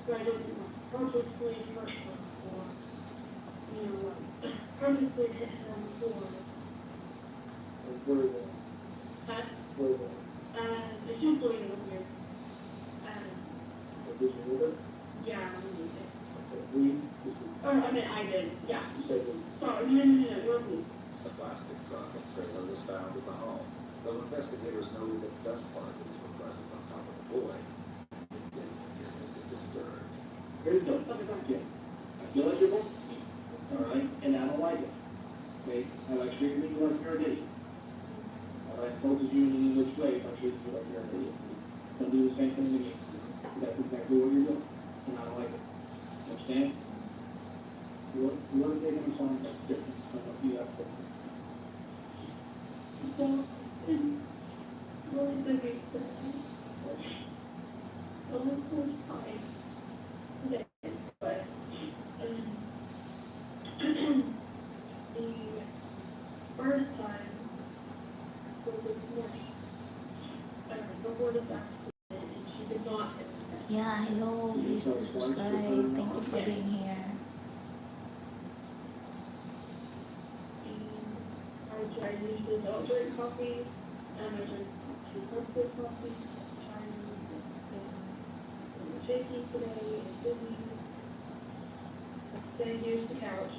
But I didn't purposely hurt her or, you know, purposely hit her on the floor. Where was it? But, Where was it? it's just bleeding over here. Did you move it? Yeah, I need it. We, Or, I mean, I did, yeah. you said we. Sorry, no, it was me. The plastic truck and trailer was found at the home, though investigators noted that dust particles were present on top of the toy. It didn't appear to be disturbed. Here's the, yeah. I feel like you're both, all right, and I don't like it. Okay, I like treating you like you're an idiot. I like told you in an English way, I treat you like you're an idiot. Don't do the same thing to me. That's exactly what you're doing, and I don't like it. Understand? What are they gonna find that's different from what you have to? So, really big, so this was fine. Okay, but, the first time was this morning, before this accident, and she did not hit me. Yeah, hello. Please to subscribe. Thank you for being here. I knew don't drink coffee. I drink 2 cups of coffee. I'm shaky today and busy. Then here's the couch.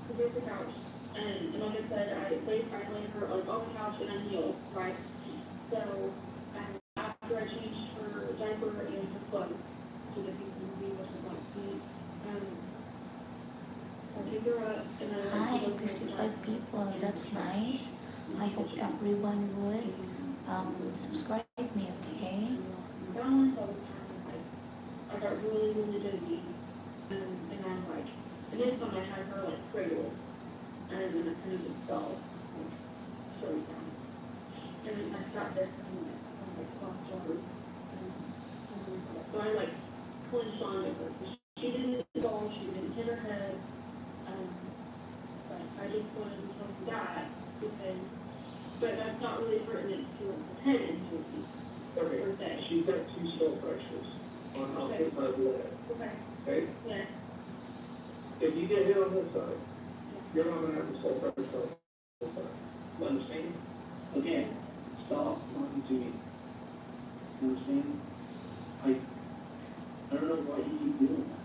So here's the couch. And like I said, I laid her on the couch and on heels, right? So after I changed her diaper and her clothes, so that you can see what she's like to eat, I pick her up and Hi, 55 people. That's nice. I hope everyone would subscribe me, okay? balance all the time. Like, I got really, really dizzy. And I'm like, and this time I had her like cradled. And then I kind of just fell, like, straight down. And then I sat there and like crossed over. So I like clenched onto her. She didn't fall, she didn't hit her head. But I just wanted to tell you that because, but that's not really pertinent to the head injury. Okay, she's got 2 skull fractures on opposite sides of the head. Okay. Okay? Yeah. If you get hit on this side, you're not gonna have a skull fracture on this side. You understand? Okay. Stop talking to me. You understand? I don't know why you keep doing that.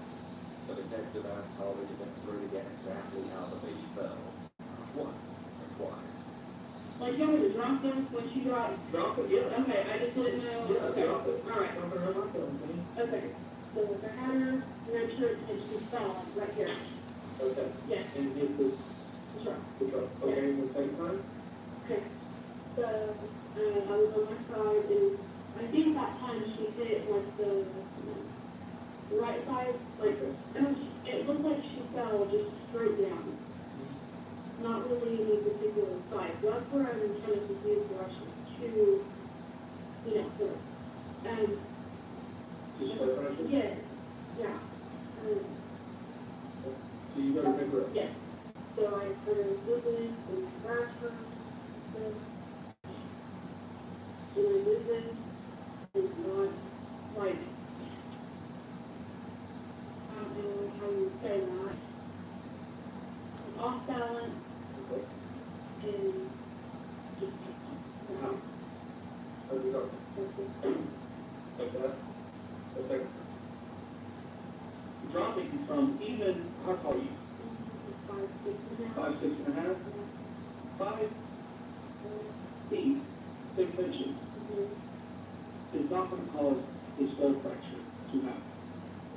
The detective asked Holly to demonstrate again exactly how the baby fell. Not once, but twice. Like you want me to drop them when she dropped? Drop it, yeah. Okay, I just didn't know. Yeah, Okay. drop it. All right. Drop it right there, okay? Okay. So if I had her in her church and she fell right here. Okay. Yeah. And hit this, That's right. the truck, okay, in the same time? Okay. So I was on my side and I think that time she hit like the right side, like it looked like she fell just straight down. Not really any particular side. So that's where I'm kind of confused why she's too, so, and Just skull fracture? yeah, yeah. So you gotta pick her up. Yes. So I put her moving and scratch her. And I moving is not like, I don't know how you say that. It's off balance Okay. and just, How's it go? Like that? Okay. Dropping from even, how tall are you? 5, 6 and a half. 5, 6.5? 5 feet, 6 inches is not going to cause a skull fracture to happen.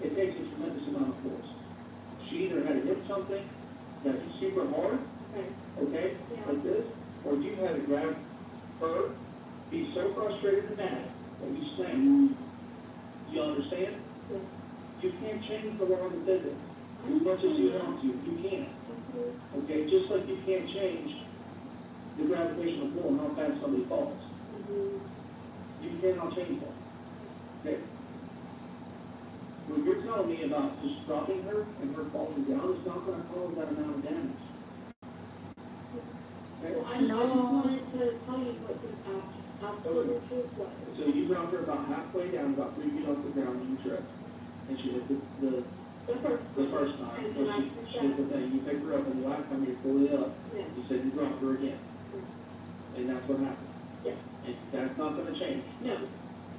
It takes a tremendous amount of force. She either had to hit something that's super hard, Okay. okay, Yeah. like this, or you had to grab her, be so frustrated and mad that you slam. You understand? Yeah. You can't change the law of the physics as much as you want to. You can't. Okay, just like you can't change the gravitational pull and how fast somebody falls. You cannot change that. Okay. What you're telling me about just dropping her and her falling down is not going to cause that amount of damage. Okay? Well, I just Hello. wanted to tell you what the absolute truth was. So you dropped her about halfway down, about 3 feet off the ground, and you tripped. And she hit the first time. So she hit the thing. You picked her up, and the last time you pulled it up, Yeah. you said you dropped her again. And that's what happened. Yeah. And that's not going to change. No.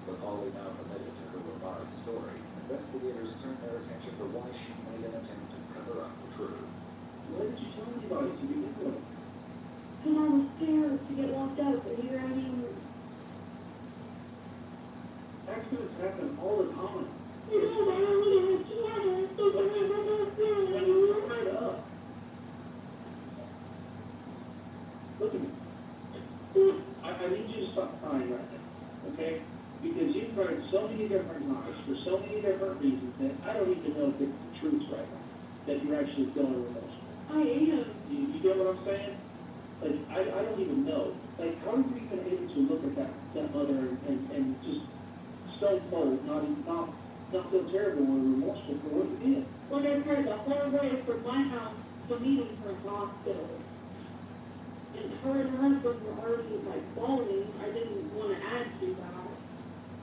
With Holly now committed to her revised story, investigators turned their attention to why she made an attempt to cover up the truth. Why did you tell me about it to begin with? Because I was scared to get locked up, and here I am. Accidents happen all the time. Yeah, but I only had 2 hours, so I When you come right up. Look at me. I need you to stop crying right now, okay? Because you've heard so many different lies for so many different reasons that I don't even know if it's the truth right now, that you're actually going with us. I am. You get what I'm saying? Like, I don't even know. Like, how are you even able to look at that mother and just so cold, not feel terrible or remorseful for what you did? Like I said, the whole way from my house to meeting her hospital. And her and her husband were already like bawling. I didn't want to add to that.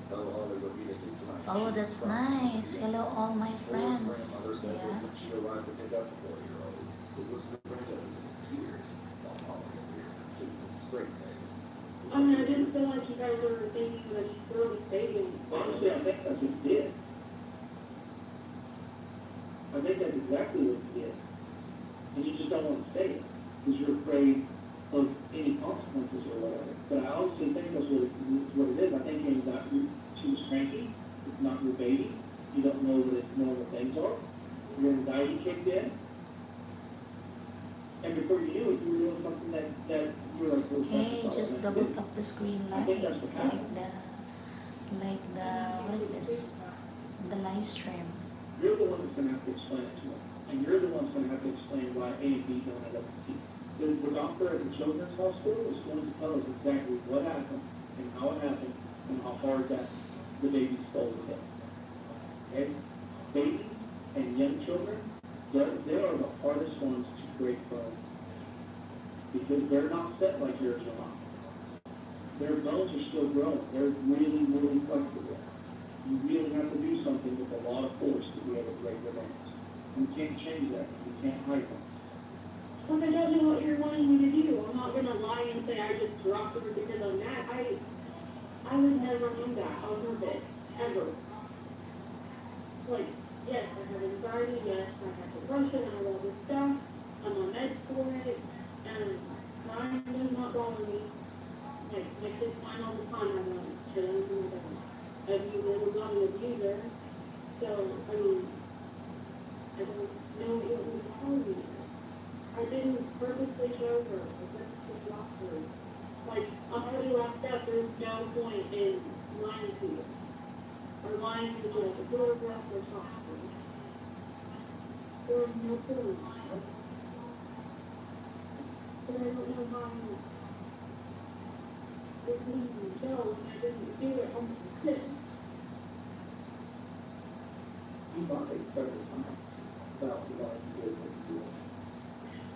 Though Holly repeatedly flashed. Oh, that's nice. Hello, all my friends. Grandmother said Yeah. that when she arrived to pick up the 4-year-old, who was surrendered in tears while Holly appeared. guys are thinking that she's still the stadium. Honestly, I think that's what he did. I think that's exactly what he did. And you just don't want to say it, because you're afraid of any consequences or whatever. But I honestly think that's what it is. I think she was cranky. It's not your baby. You don't know what its normal things are. Your anxiety kicked in. And before you knew it, you were doing something that you were like, Hey, just double tap the screen I light, think that's what happened. like the, what is this? The live stream. You're the one that's going to have to explain it to them. And you're the one that's going to have to explain why A and B don't end up with C. The doctor at the children's hospital is going to tell us exactly what happened and how it happened and how hard that the baby stole with it. Okay? Babies and young children, they are the hardest ones to break from because they're not set like yours are not. Their bones are still growing. They're really, really flexible. You really have to do something with a lot of force to be able to break their bones. You can't change that. You can't hide them. Well, I don't know what you're wanting me to do. I'm not gonna lie and say I just dropped her because I'm mad. I would never do that on her bed, ever. Like, yes, I have anxiety, yes, I have depression, I have all this stuff, I'm on meds for it, and crying does not bother me. Like, my kids whine all the time, I'm like, chill and cool down. I've used it as an abuser, so, I mean, I don't know what you want me to tell you. I didn't purposely show her, I purposely blocked her. Like, I'm already locked up, there's no point in lying to you. Or lying to you, the door is left or talking. There's no point. But I don't know how it didn't go when I didn't do it on purpose. You might expect it about why you did what you did.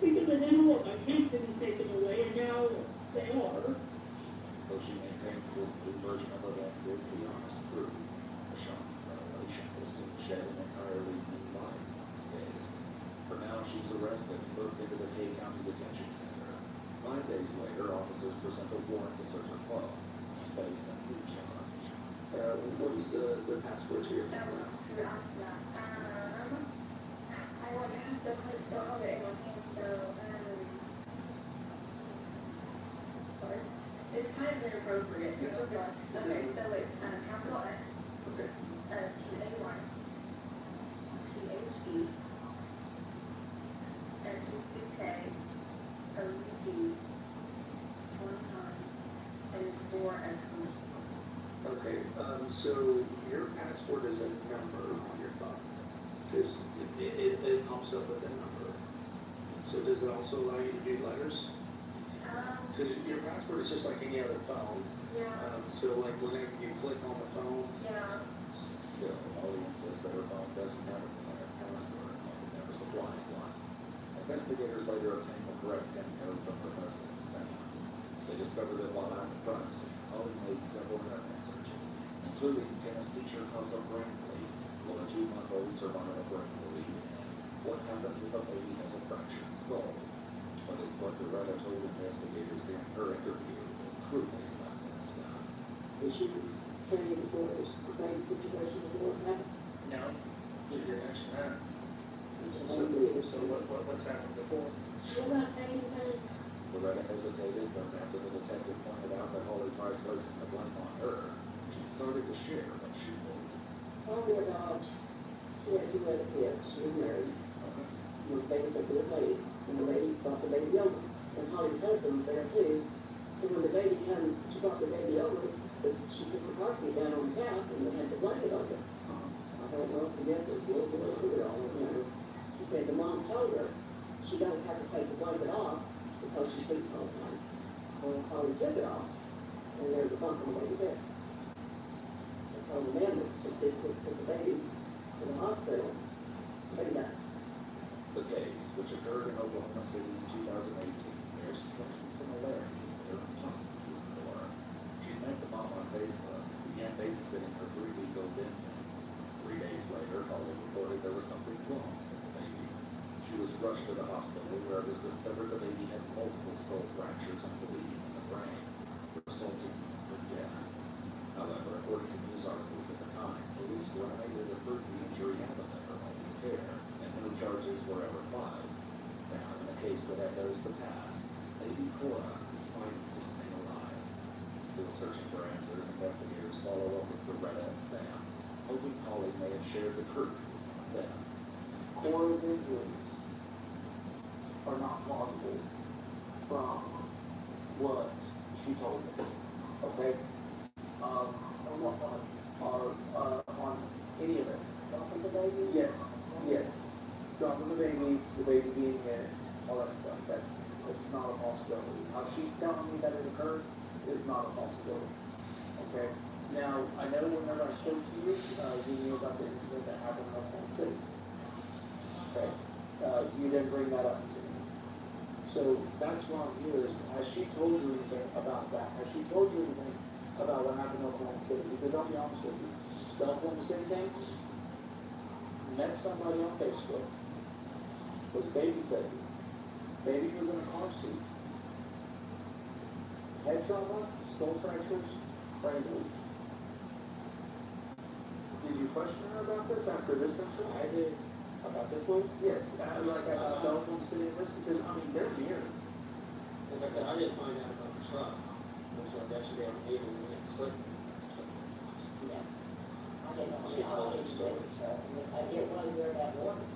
Because I didn't want my kids to be taken away, and now they are. Though she maintains this new version of events is the honest truth, a shocking revelation will soon shed an entirely new light on days. For now, she's arrested and moved into the K County Detention Center. 5 days later, officers present a warrant to search her phone and face a new challenge. What's the password to your phone now? I don't have it in my hand, so, sorry. It's kind of inappropriate. It's okay. Okay, so it's, capital S, Okay. T-A-Y, T-H-E, M-E-C-K, O-U-T, 29, and 4 exclamation point. Okay, so your password is a number on your phone, because it pops up with a number. So does it also allow you to do letters? Because your password is just like any other phone. Yeah, So like whenever you click on the phone, yeah. Still, Molly insists that her phone doesn't have a permanent password and never supplies one. Investigators later obtained the correct PIN code from her husband, Sam. They discovered that while at the crime scene, Molly made several internet searches, including can a seizure cause a brain bleed, will a 2-month-old survive a brain bleed, and what happens if a baby has a fractured skull. But it's what Loretta told investigators during her interview that truly left them stunned. Is she carrying the doors, the same situation as was happened? no, you're actually not. So what's happened before? Should I say anything? Loretta hesitated, but after the detective pointed out that Holly tried placing the blame on her, she started to share what she knew. Only about, she had 2 other kids, she was married, was babysitting for this lady, and the lady brought the baby over. And Holly's husband was there too, so when the baby came, she brought the baby over, but she took her car seat down on the couch, and they had the blanket over. I don't know if the guess was a little boy or girl, I don't know. She said the mom told her she don't have to take the blanket off because she sleeps all the time. Well, Holly took it off, and there was a bump on the baby's head. I told the man this, took the baby to the hospital, take that. The case, which occurred in Oklahoma City in 2018, bears striking similarities that are impossible to ignore. She met the mom on Facebook and began babysitting her 3-week-old infant. 3 days later, Holly reported there was something wrong with the baby. She was rushed to the hospital where it was discovered the baby had multiple skull fractures and bleeding in the brain, resulting in her death. were ever filed. Now, in a case that echoes the past, baby Cora is fighting to stay alive. Still searching for answers, investigators follow up with Loretta and Sam, hoping Holly may have shared the truth with them. Cora's injuries are not plausible from what she told me. Okay? On any of it. Dropping the baby? Yes, yes. Dropping the baby being in, all that stuff. That's not a possibility. How she's telling me that it occurred is not a possibility. Okay? Now, I know whenever I spoke to you, you knew about the incident that happened in Oklahoma City. Okay? You didn't bring that up to me. So that's why I'm here is, has she told you anything about that? Has she told you anything about what happened in Oklahoma City? Because I'll be honest with you, the Oklahoma City thing, met somebody on Facebook, was babysitting. Baby was in a car seat. Head trauma, skull fractures, brain bleeds. Did you question her about this after this incident? I did. About this one? Yes, like about the Oklahoma City University, because I mean, they're near. Like I said, I didn't find out about the truck. It was like yesterday on the evening, we had clicked. Yeah. I didn't know, I didn't miss it, it was there that morning.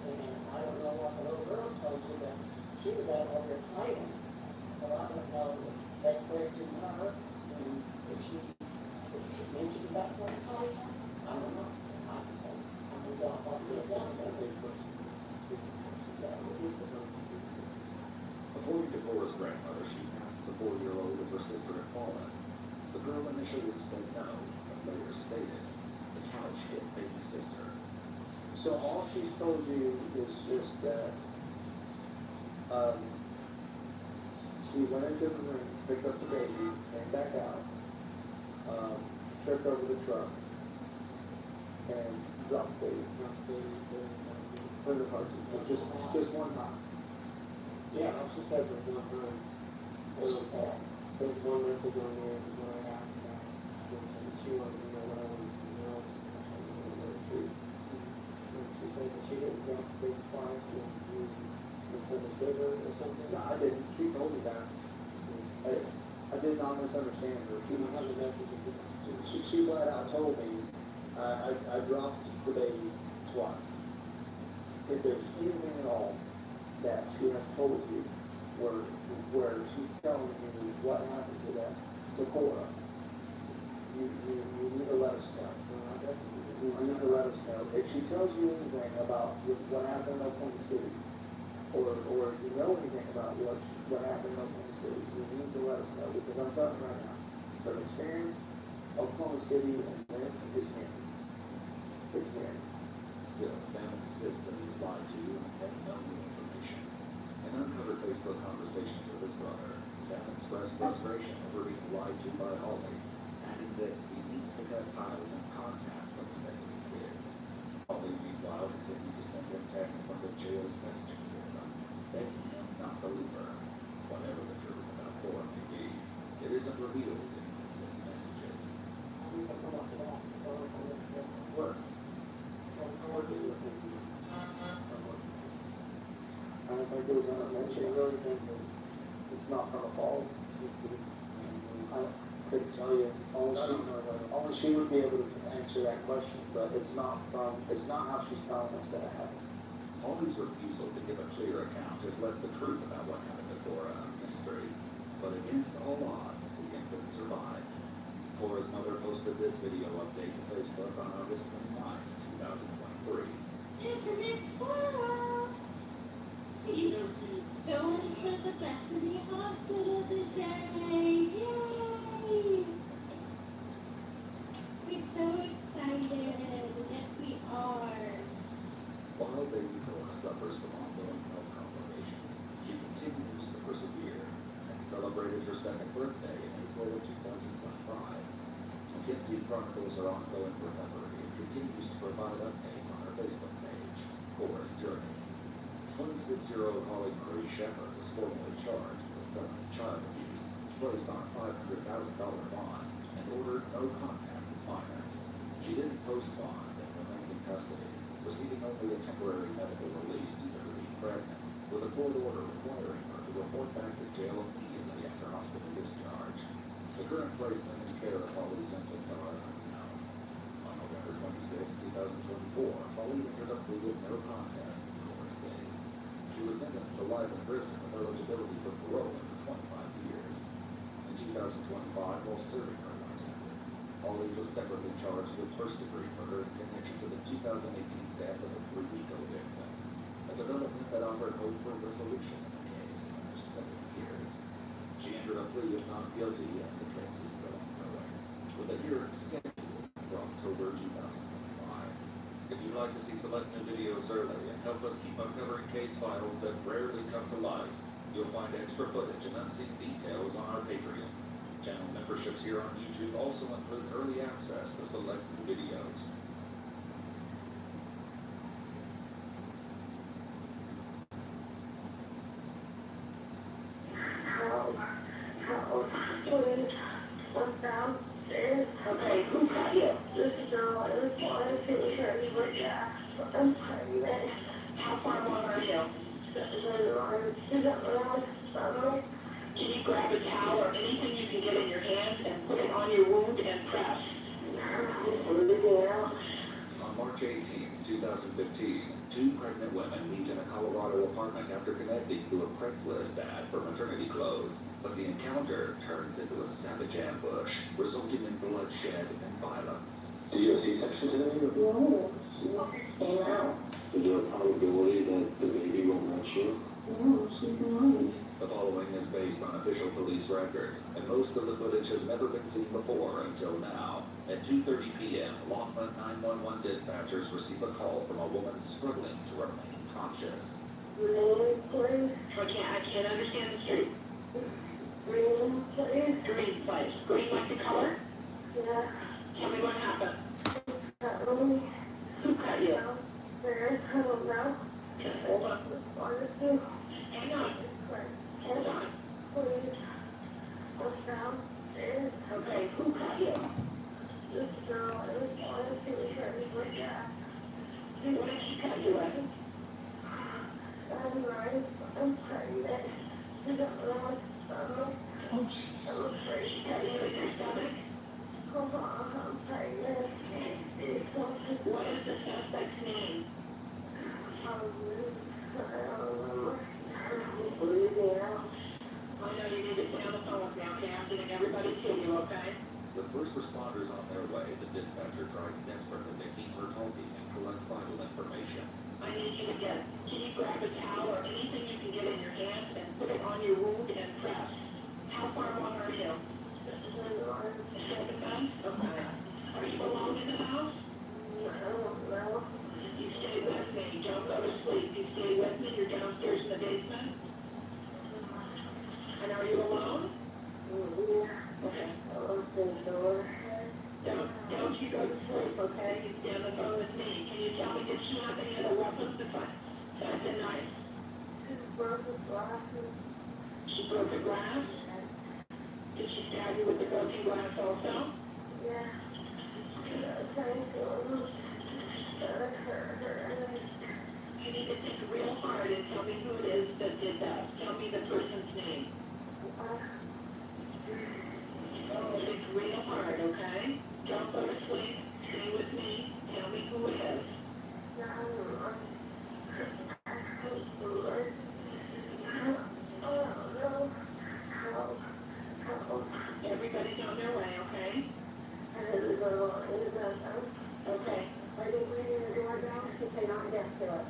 And I don't know what the little girl told you, but she was out over there playing. So I don't know if they questioned her, and if she mentioned about something, I don't know. I don't know what to do. According to Cora's grandmother, she asked the 4-year-old if her sister had fallen. The girl initially said no, but later stated the couch hit baby sister. So all she's told you is just that she went into the room, picked up the baby, came back out, tripped over the truck, and dropped the baby. Put the car seat. So just one time. Yeah, I was just had that one time. There was one message on there when I asked about it. And she wanted to know what I wanted to know. And she said that she didn't drop the baby twice and you put this bigger or something. No, I didn't. She told me that. I did not misunderstand her. She didn't have the message again. She flat out told me I dropped the baby twice. If there's anything at all that she has told you where she's telling you what happened to that, to Cora, you need to let us know. You need to let us know. If she tells you anything about what happened in Oklahoma City, or you know anything about what happened in Oklahoma City, you need to let us know, because I'm telling you right now, from experience, Oklahoma City and this is new. It's new. Still, Sam insists that he was lied to and has no new information. In uncovered Facebook conversations with his brother, Sam expressed frustration over being lied to by Holly, adding that he needs to cut ties and contact for the sake of his kids. Holly, meanwhile, continued to send him texts from the jail's messaging system, begging him not to leave her. Whatever the truth about Cora may be, it isn't revealed in the messages. What? I don't think it was mentioned. I really think that it's not her fault. I couldn't tell you. Only she would be able to answer that question, but it's not how she's telling us that it happened. Holly's refusal to give a clear account has left the truth about what happened to Cora a mystery. But against all odds, the infant survived. Cora's mother posted this video update to Facebook on August 29, 2023. Infamous Cora! She's going to the Bethany Hospital today! Yay! We're so excited! Yes, we are! While baby Cora suffers from ongoing health complications, she continues to persevere and celebrated her second birthday in April of 2025. Mackenzie chronicles her ongoing recovery and continues to provide updates on her Facebook page, Cora's Journey. 26-year-old Holly Marie Shepherd was formally charged with felony child abuse, placed on a $500,000 bond, and ordered no contact with minors. She didn't post bond and remained in custody. receiving only a temporary medical release due to her being pregnant, with a court order requiring her to report back to jail immediately after hospital discharge. The current placement in care of Holly Central are unknown. On November 26, 2024, Holly entered a plea of no contest in Cora's case. She was sentenced to life in prison with eligibility for parole for 25 years. In 2025, while serving her life sentence, Holly was separately charged with first-degree murder in connection to the 2018 death of a Puerto Rico victim, a development that offered hope for resolution in the case after 7 years. She entered a plea of not guilty, and the case is still ongoing, with a hearing scheduled for October 2025. If you'd like to see select new videos early and help us keep uncovering case files that rarely come to light, you'll find extra footage and unseen details on our Patreon. Channel memberships here on YouTube also include early access to select new videos. Please, I'm downstairs. Okay, who got you? This girl, I was wanting to finish her with gas. I'm pregnant. How far along are you? Is that around summer? Can you grab a towel or anything you can get in your hands and put it on your wound and press? On March 18, 2015, two pregnant women meet in a Colorado apartment after connecting to a Craigslist ad for maternity clothes. But the encounter turns into a savage ambush, resulting in bloodshed and violence. Do you have a C-section today? No, she's out. Is there a probability that the baby will match you? No, she's alive. The following is based on official police records, and most of the footage has never been seen before until now. At 2:30 p.m., Lockman 911 dispatchers receive a call from a woman struggling to remain conscious. Green, please. I can't understand the street. Green, please. Green place. Green like the color? Yeah. Tell me what happened. Who cut you? Downstairs, I don't know. Just hold on. Hang on. Hold on. Please. I'm downstairs. Okay, who cut you? This girl, I was wanting to finish her with gas. What did she cut you with? I'm right. I'm pregnant. Is that around summer? Oh, jeez. I'm afraid she cut you in your stomach. Hold on, I'm pregnant. What is the suspect's name? I don't remember. Breathing out. I know you need to stay on the phone with me, okay? I'm getting everybody to you, okay? With first responders on their way, the dispatcher tries desperately to keep her talking and collect vital information. I need you to can you grab a towel or anything you can get in your hands and put it on your wound and press? How far along are you? Second fence? Okay. Are you alone in the house? I don't know. You stay with me. Don't go to sleep. You stay with me. You're downstairs in the basement. And are you alone? Yeah. Okay. I looked in the door. Don't you go to sleep, okay? You stay on the phone with me. Can you tell me, did she have any other weapons besides the knife? She broke the glasses. She broke the glass? Did she stab you with the broken glass also? Yeah. Trying to hurt her. You need to think real hard and tell me who it is that did that. Tell me the person's name. Think real hard, okay? Don't go to sleep. Stay with me. Tell me who it is. Everybody's on their way, okay? Okay. Are they bringing the door down? Because they not get to it.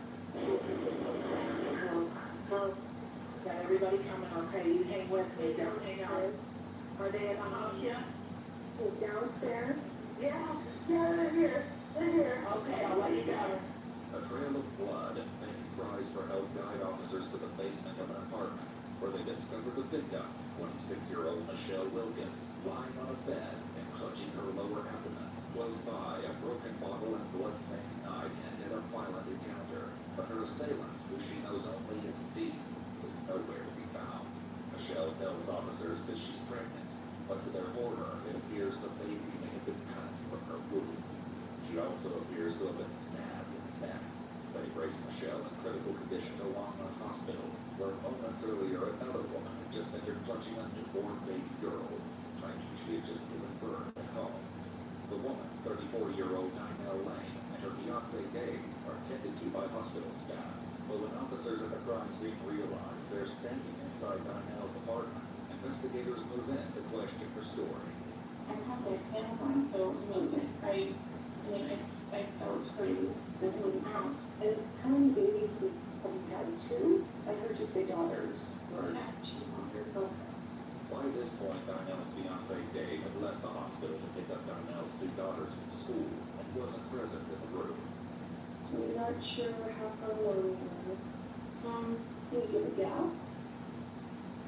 Got everybody coming, okay? You hang with me. Don't hang out. Are they in the house yet? Downstairs? Yeah. Yeah, they're here. They're here. Okay, I'll let you go. A trail of blood and many cries for help guide officers to the basement of an apartment, where they discover the victim, 26-year-old Michelle Wilkins, lying on a bed and clutching her lower abdomen. Close by, a broken bottle and blood-stained knife ended a violent encounter, but her assailant, who she knows only as Dee, is nowhere to be found. Michelle tells officers that she's pregnant, but to their horror, it appears the baby may have been cut from her womb. She also appears to have been stabbed in the neck. embraced Michelle in critical condition to Longmont Hospital, where moments earlier another woman had just entered clutching a newborn baby girl, claiming she had just given birth at home. The woman, 34-year-old Ninelle Lane, and her fiancé Dave are tended to by hospital staff. But when officers at the crime scene realize they're standing inside Ninelle's apartment, investigators move in to question her story. I have their camera, so I felt pretty out. And how many babies have you had? Two? I heard you say daughters. Or not two daughters. Okay. By this point, Ninelle's fiancé Dave had left the hospital to pick up Ninelle's two daughters from school and wasn't present in the room. So you're not sure how far along you are. Can you give a gap?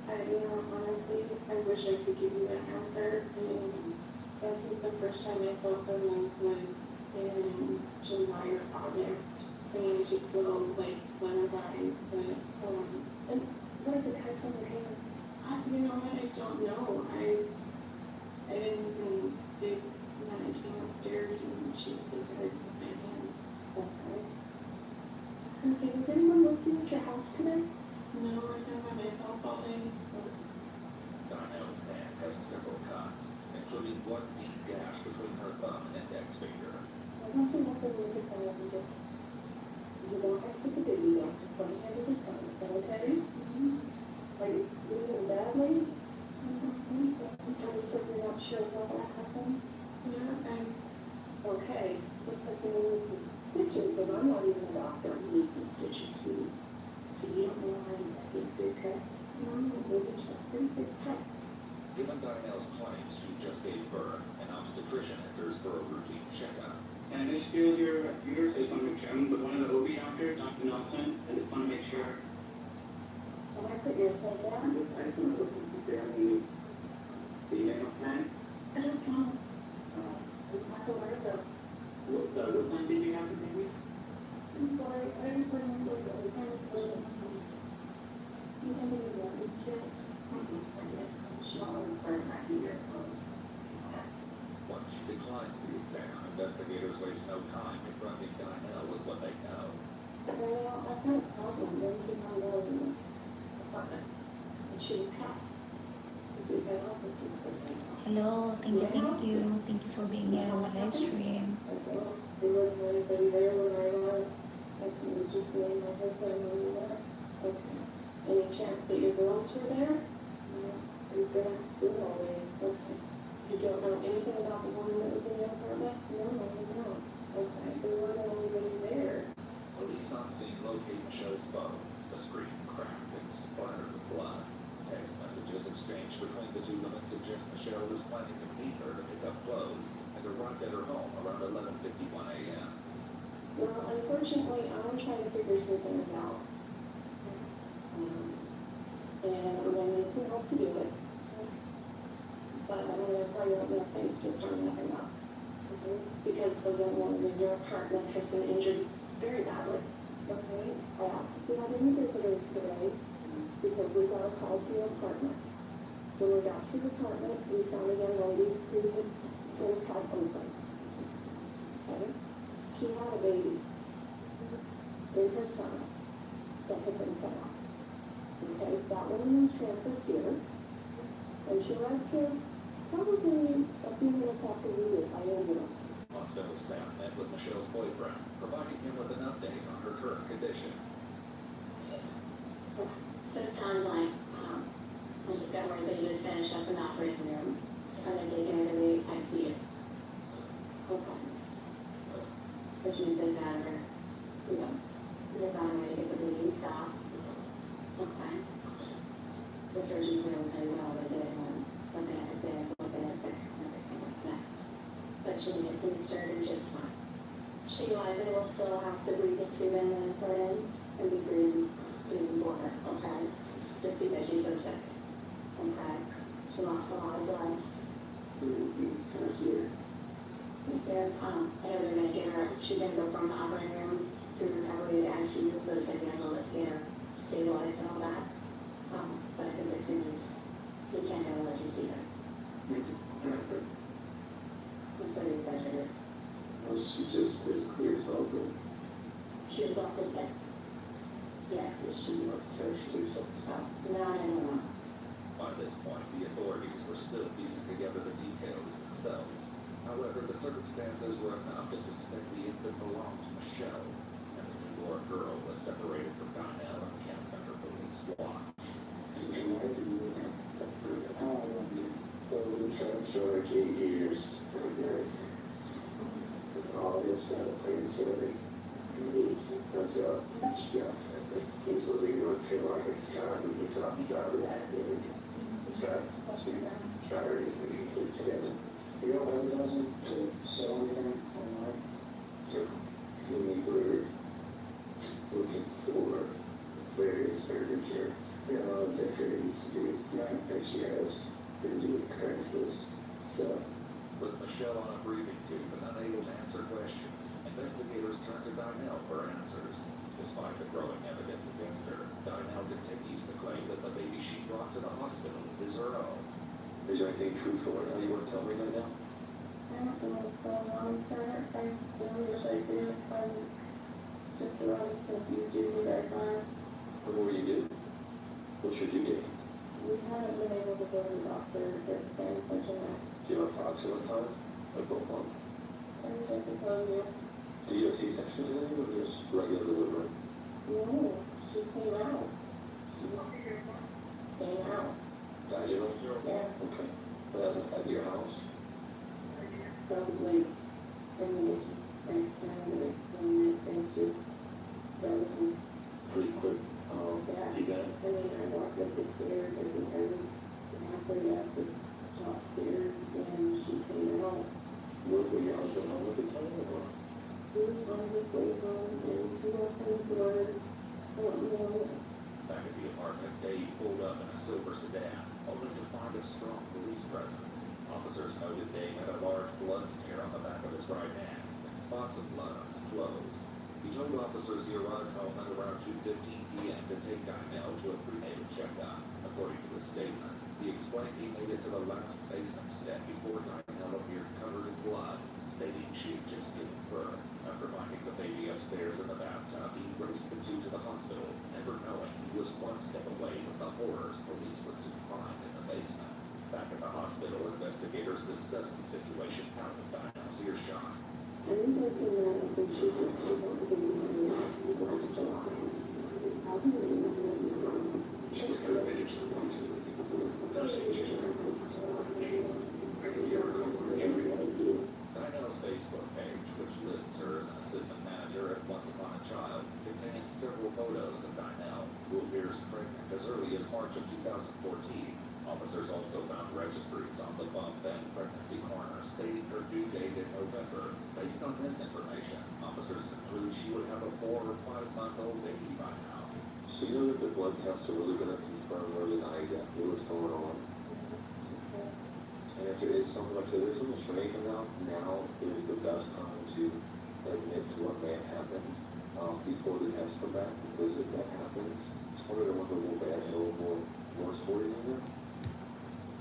Honestly, I wish I could give you an answer. I think the first time I felt the month was in July or August. And she flew like one of eyes, but and what is the type on your hand? I don't know. I didn't even think when I came upstairs and she was like my hand. Okay. Okay, was anyone looking at your house today? No, I have my myself all day. Ninelle's hand has several cuts, including one deep gash between her thumb and index finger. I want to look at the calendar. You don't have to put the baby down to 20 minutes at a time. Is that okay? Are you bleeding badly? So you're not sure what will happen? Yeah, okay. Looks like you need some stitches, but I'm not even a doctor. You need some stitches too. So you don't know how to get these big cuts? No, maybe just pretty big cuts. Given Ninelle's claims she just gave birth, an obstetrician enters for a routine checkup. And I just feel your uterus. I just want to make sure. I'm one of the OB doctors, Dr. Nelson. I just want to make sure. Can I put your head down? I just want to look and see if there are any female plans. I don't know. We have to learn though. What plan did you have the baby? I'm sorry, I just remember that we kind of played it. You can do that, you can't. Once she declines the exam, investigators waste no time confronting Ninelle with what they know. Well, I've had a problem. There was a girl in the apartment, and she was cut. We had offices for them. Hello, thank you. Thank you for being here on my live stream. There wasn't anybody there when I was. I was just me and my husband when we were. Okay. Any chance that your girls were there? No. You're gonna do it already. Okay. You don't know anything about the woman that was in your apartment? No, you don't. Okay. There wasn't anybody there. Police on scene locate Michelle's phone. The screen cracked and splattered with blood. Text messages exchanged between the two women suggest Michelle was planning to meet her to pick up clothes and arrived at her home around 11:51 a.m. Well, unfortunately, I'm trying to figure some things out. And I'm going to need some help to do it. But I'm going to tell you enough things to turn nothing up. Okay? Because the young woman in your apartment has been injured very badly. Okay? I asked if you had any visitors today because we got a call to your apartment. When we got to the apartment, we found a young lady who had been cut open. Okay? She had a baby in her stomach that had been cut off. Okay, that woman was transferred here, and she arrived here probably a few minutes after we did by ambulance. Hospital staff met with Michelle's boyfriend, providing him with an update on her current condition. So it sounds like, that where they just finished up an operating room, and they're taking her to the ICU. Okay. Which means they've got her, they've got her to get the bleeding stopped. Okay. The surgeon will tell you all they did and what they had to do, what they had to fix, and everything like that. But she needs to be stirred just fine. She likely will still have to breathe the tube in and put in and be breathing water, okay? Just because she's so sick. Okay? She lost a lot of blood. Can I see her? I know they're gonna get her, she's gonna go from the operating room to recovery to ICU, so it's gonna be able to get her stabilized and all that. But I think as soon as we can, they'll let you see her. I'm sorry, exaggerated. Well, she just is clear, so I'll do it. She was also sick. Yeah. We'll see what potentially something's happened. No, I don't know. By this point, the authorities were still piecing together the details themselves. However, the circumstances were enough to suspect the infant belonged to Michelle, and the newborn girl was separated from Donnell and kept under police watch. Over the transfer, 8 years. All this prehistory. That's stuff. It's living on feel like it's time to be talking about that. So, charities that you put together. You know what it doesn't sell anything online? So, we're looking for various furniture. That could do, that she has been doing Craigslist stuff. With Michelle on a breathing tube and unable to answer questions, investigators turned to Donnell for answers. Despite the growing evidence against her, Donnell continues to claim that the baby she brought to the hospital is her own. Is there anything truthful or not you want to tell me right now? I don't know what's going on, sir. I really wish I did. I'm just a lot of stuff you do that time. What will you do? What's your due date? We haven't been able to go to the doctor to pay attention to. Do you have approximate time? Like what month? I wish I could tell you. Do you have C-sections in any or just regular delivery? No, she came out. She came out. Vaginal? Yeah. Okay. But hasn't at your house? Probably. I mean, thank you. Probably. Pretty quick. Yeah. You got it? I mean, I walked up the stairs and I was halfway up the top stairs and she came out. What were you also home at the time or? He was on his way home and he opened the door. Back at the apartment, Dave pulled up in a silver sedan, only to find a strong police presence. Officers noted Dave had a large blood smear on the back of his right hand and spots of blood on his clothes. He told officers he arrived home at around 2:15 p.m. to take Donnell to a prenatal checkup. According to the statement, he explained he made it to the last basement step before Donnell appeared covered in blood, stating she had just given birth. After finding the baby upstairs in the bathtub, he raced the two to the hospital, never knowing he was one step away from the horrors police would soon find in the basement. Back at the hospital, investigators discussed the situation out of Donnell's earshot. I think there's a lot of things she said she wanted to be last July. How do you know? She's committed to the ones who Donnell's Facebook page, which lists her as an assistant manager at Once Upon a Child, contains several photos of Donnell, who appears pregnant as early as March of 2014. Officers also found registries on the bump and pregnancy corner stating her due date in November. Based on this information, officers conclude she would have a 4 or 5 month old baby by now. So you know that the blood tests are really going to confirm or deny exactly what's going on. And if it is something like there's something strange now is the best time to admit to what may have happened before the tests come back, because if that happens, it's probably going to look a little bad and a little more worse for you in there.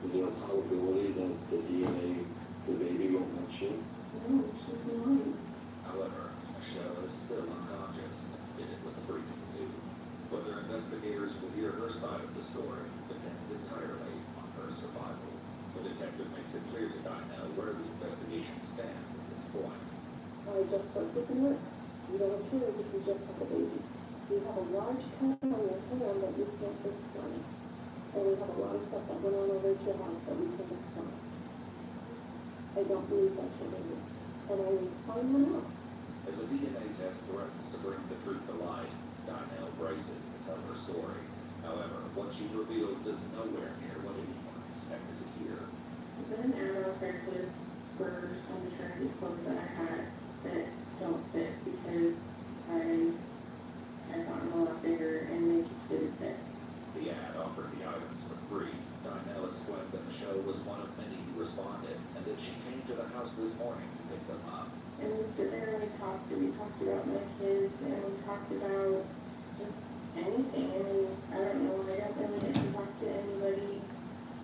Is there a probability that the DNA, the baby won't match you? No, she's lying. However, Michelle is still unconscious and fitted with a breathing tube. Whether investigators will hear her side of the story depends entirely on her survival. The detective makes it clear to Donnell where the investigation stands at this point. I just spoke with the nurse. You don't care if you just have a baby. You have a large cut on your hand that you can't explain. And we have a lot of stuff that went on over at your house that we can't explain. I don't believe that's your baby. And I will find them out. As a DNA test threatens to bring the truth to light, Donnell braces to tell her story. However, what she reveals is nowhere near what anyone expected to hear. I've been an ad on Craigslist for some maternity clothes that I had that don't fit because I've gotten a lot bigger and they just didn't fit. The ad offered the items for free. Donnell explained that Michelle was one of many who responded, and that she came to the house this morning to pick them up. And we sit there and we talked about my kids and we talked about just anything. I mean, I don't know, I don't really get to talk to anybody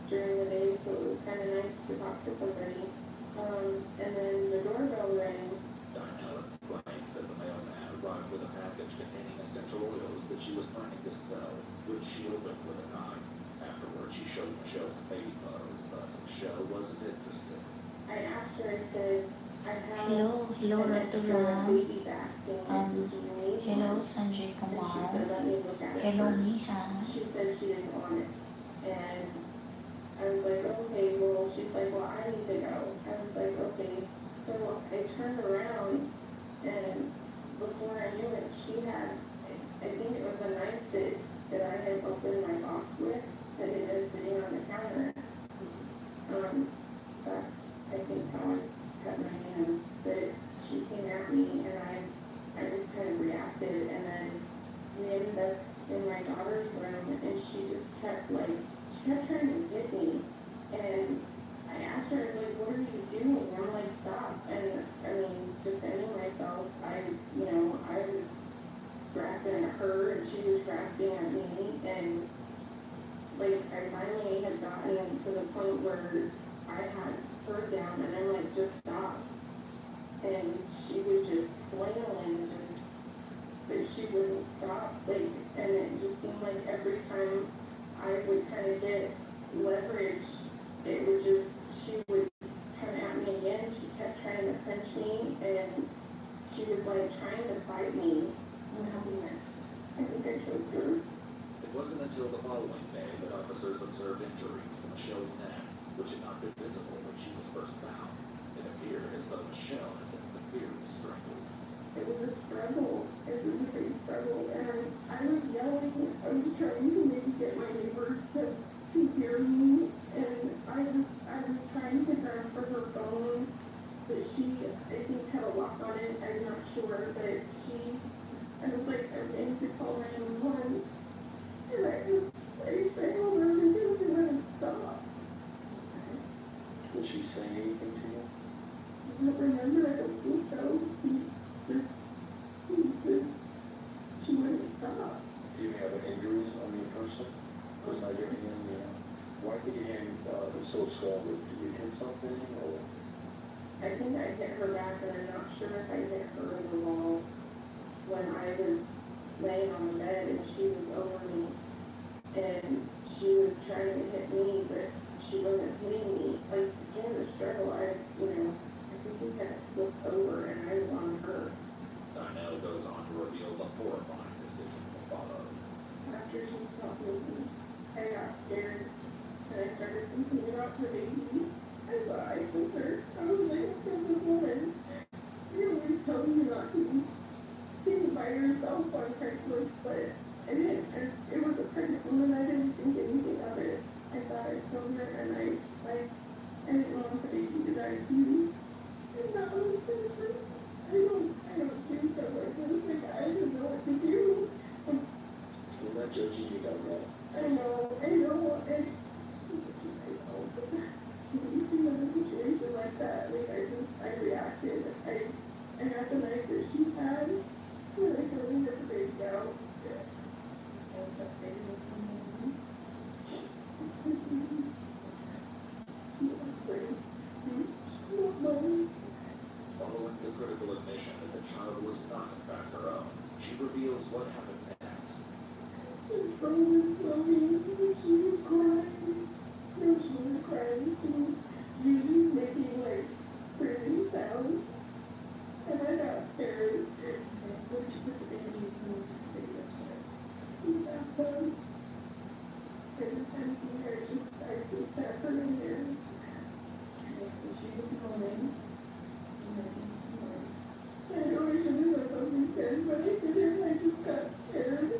during the day, so it was kind of nice to talk to somebody. And then the doorbell rang. Donnell explains that the mailman arrived with a package the cell, which she opened with a knife. Afterward, she showed Michelle's baby photos, but Michelle wasn't interested. I asked her, I said, I have Hello, an extra Raturam. baby back thing that you can use. Hello, Sanjay And she Kumar. said, let me look at it Hello, first. Miha. She said she didn't want it. And I was like, okay, well, she's like, well, I need to go. I was like, okay. So I turned around, and before I knew it, she had, I think it was a knife that I had opened my box with, that it was sitting on the counter. But I think how I cut my hand, but she came at me, and I just kind of reacted, and then we ended up in my daughter's room, and she just kept trying to get me, and I asked her, like, what are you doing? I'm like, stop, and I mean, defending myself, I was grasping at her, and she was grasping at me, and, like, I finally had gotten to the point where I had her down, and I'm like, just stop, and she was just flailing, but she wouldn't stop, like, and it just seemed like every time I would kind of get leverage, it would just, she would come at me again, she kept trying to punch me, and she was like trying to fight me. What happened next? I think I choked her. It wasn't until the following day that officers observed injuries to Michelle's neck, which had not been visible when she was first found. It appeared as though Michelle had been severely strangled. It was a struggle. It was a big struggle, and I was yelling. I was trying to maybe get my neighbors to hear me, and I was trying to grab for her phone, but she, I think, had a lock on it. I'm not sure, but I was like, I'm going to call 911, and I strangled her and didn't let her stop. Did she say anything to you? I don't remember. I don't think so. She wouldn't stop. Do you have injuries on your person? Besides your hand? Why did your hand so swollen? Did you hit something or? I think I hit her back, and I'm not sure if I hit her in the wall when I was laying on the bed and she was over me, and she was trying to hit me, but she wasn't hitting me. Like, during the struggle, I think we kind of flipped over, and I was on her. Donnell goes on to reveal the horrifying decision that followed. After she stopped moving, I got scared, and I started thinking about her baby. I thought I took her. I was like, this woman. You always tell me not to be sitting by yourself on Craigslist, but I didn't. It was a pregnant woman. I didn't think anything of it. I thought I killed her, and I didn't want the baby to die too. And that was different. I don't do stuff like this. Like, I didn't know what to do. We're not judging you, Donnell. I know. And when you see in a situation like that, like, I reacted. I got the knife that she had, and I totally ripped the baby out. Following the critical admission that the child was not in fact her own, she reveals what happened next. She was crying. No, she was crying. She was making, like, screaming sounds. And I got scared. When she put the baby in the bathtub. Every time I see her, I just sat her in there. Okay, so she was moaning. I know I should have done something then, but I didn't. I just got scared.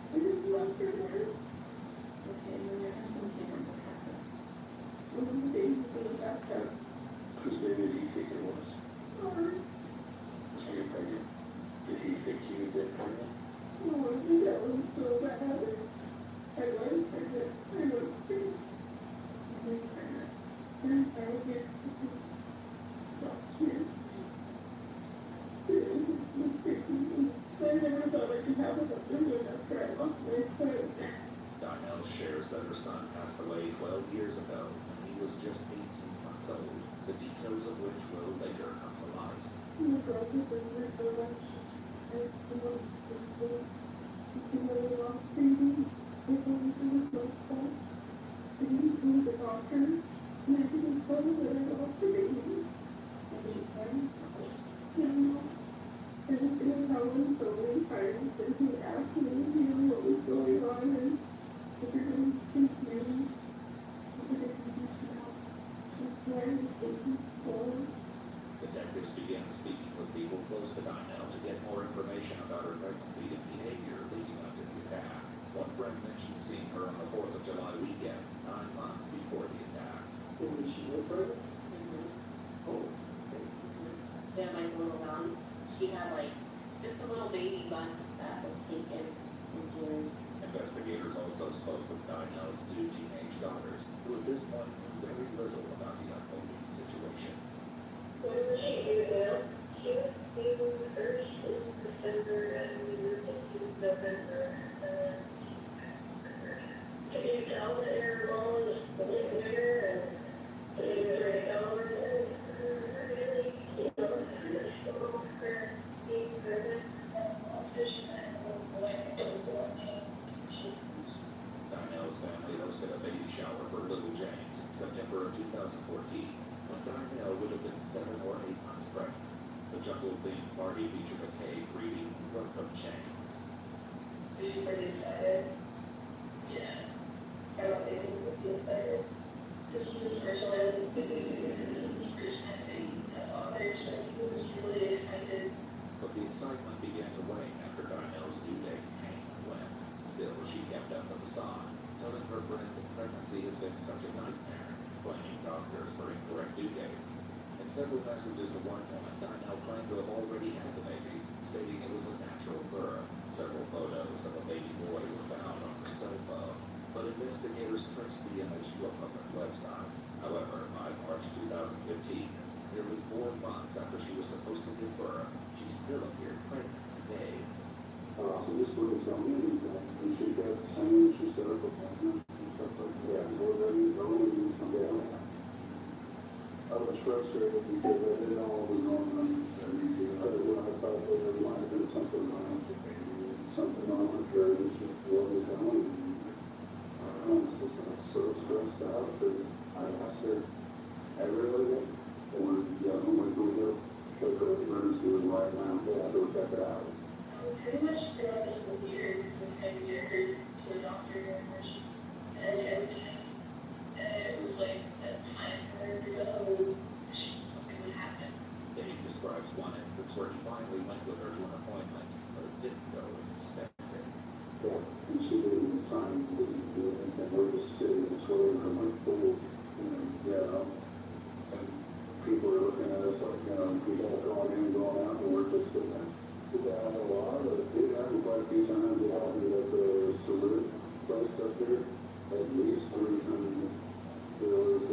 I just left her there. Okay, when your husband came in, what happened? When the baby was in the bathtub. Whose baby did he think it was? Sorry. Are you pregnant? Did he think you had been pregnant? Oh, I think that was so bad. I was pregnant. I was pregnant. And I was get not here. I never thought I could have a husband after I lost my son. Donnell shares that her son passed away 12 years ago when he was just 18 months old, the details of which will later come to light. Oh my God, this is so much. Detectives began speaking with people close to Donnell to get more information about her pregnancy and behavior leading up to the attack. One friend mentioned seeing her on the 4th of July weekend, 9 months before the attack. Did she look pregnant? Oh. She had like a little bun. She had like just a little baby bun that was taken in June. Investigators also spoke with Donnell's two teenage daughters, who at this point knew very little about the unfolding situation. When was she due out? She was due first in December and we were thinking November. Can you tell that your mom was living there and you were ready to go over there? Really, you know, for being pregnant. Donnell's family hosted a baby shower for little James in September of 2014, when Donnell would have been 7 or 8 months pregnant. The jungle-themed party featured a cake reading "Welcome, James." She's pretty excited. Yeah. I don't think it would be excited. This is his first one. He was really excited. But the excitement began to wane after Donnell's due date came and went. Still, she kept up the facade, telling her friend that pregnancy has been such a nightmare, blaming doctors for incorrect due dates. In several messages to one woman, Donnell claimed to have already had the baby, stating it was a natural birth. Several photos of a baby boy were found on her cell phone, but investigators traced the image to a public website. However, by March 2015, nearly 4 months after she was supposed to give birth, she still appeared pregnant today. So this was something that we should get some historical and stuff like that. More than you know, when you come down. I was frustrated because I didn't know what was going on. I thought that there might have been something wrong with the baby, something wrong with her, and she was going. I was just so stressed out that I asked her, I really did. And when we go check her emergency room right now, yeah, I'll go check it out. Pretty much throughout the whole year, we had to get her to the doctor and it was like a time for her to go. Something would happen. Dave describes one instance where he finally went with her to an appointment, but it didn't go as expected. Yeah, and she didn't sign, and we're just sitting and waiting for my food, and people are looking at us like, people are going in and going out, and we're just sitting there. It happened a lot, but it happened quite a few times. It happened at the salute place up there, at least 3 times. There was,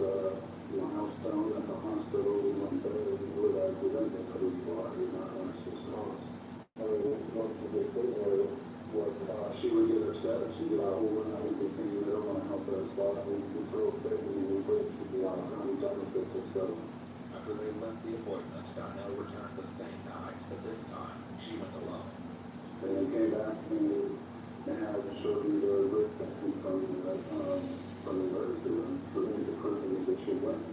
milestone at the hospital, we went there, and we realized we didn't get who you are, you're not going to house. I mean, it's one of the big thing where, she would get upset, and she'd get out, well, we're not going to continue, they don't want to help us, but we throw a fit, and we put, she'd be out, how many times it's and stuff. After they left the appointment, Donnell returned the same night, but this time, she went alone. And they came back and had to show me the birth from the emergency room for me to prove that she went.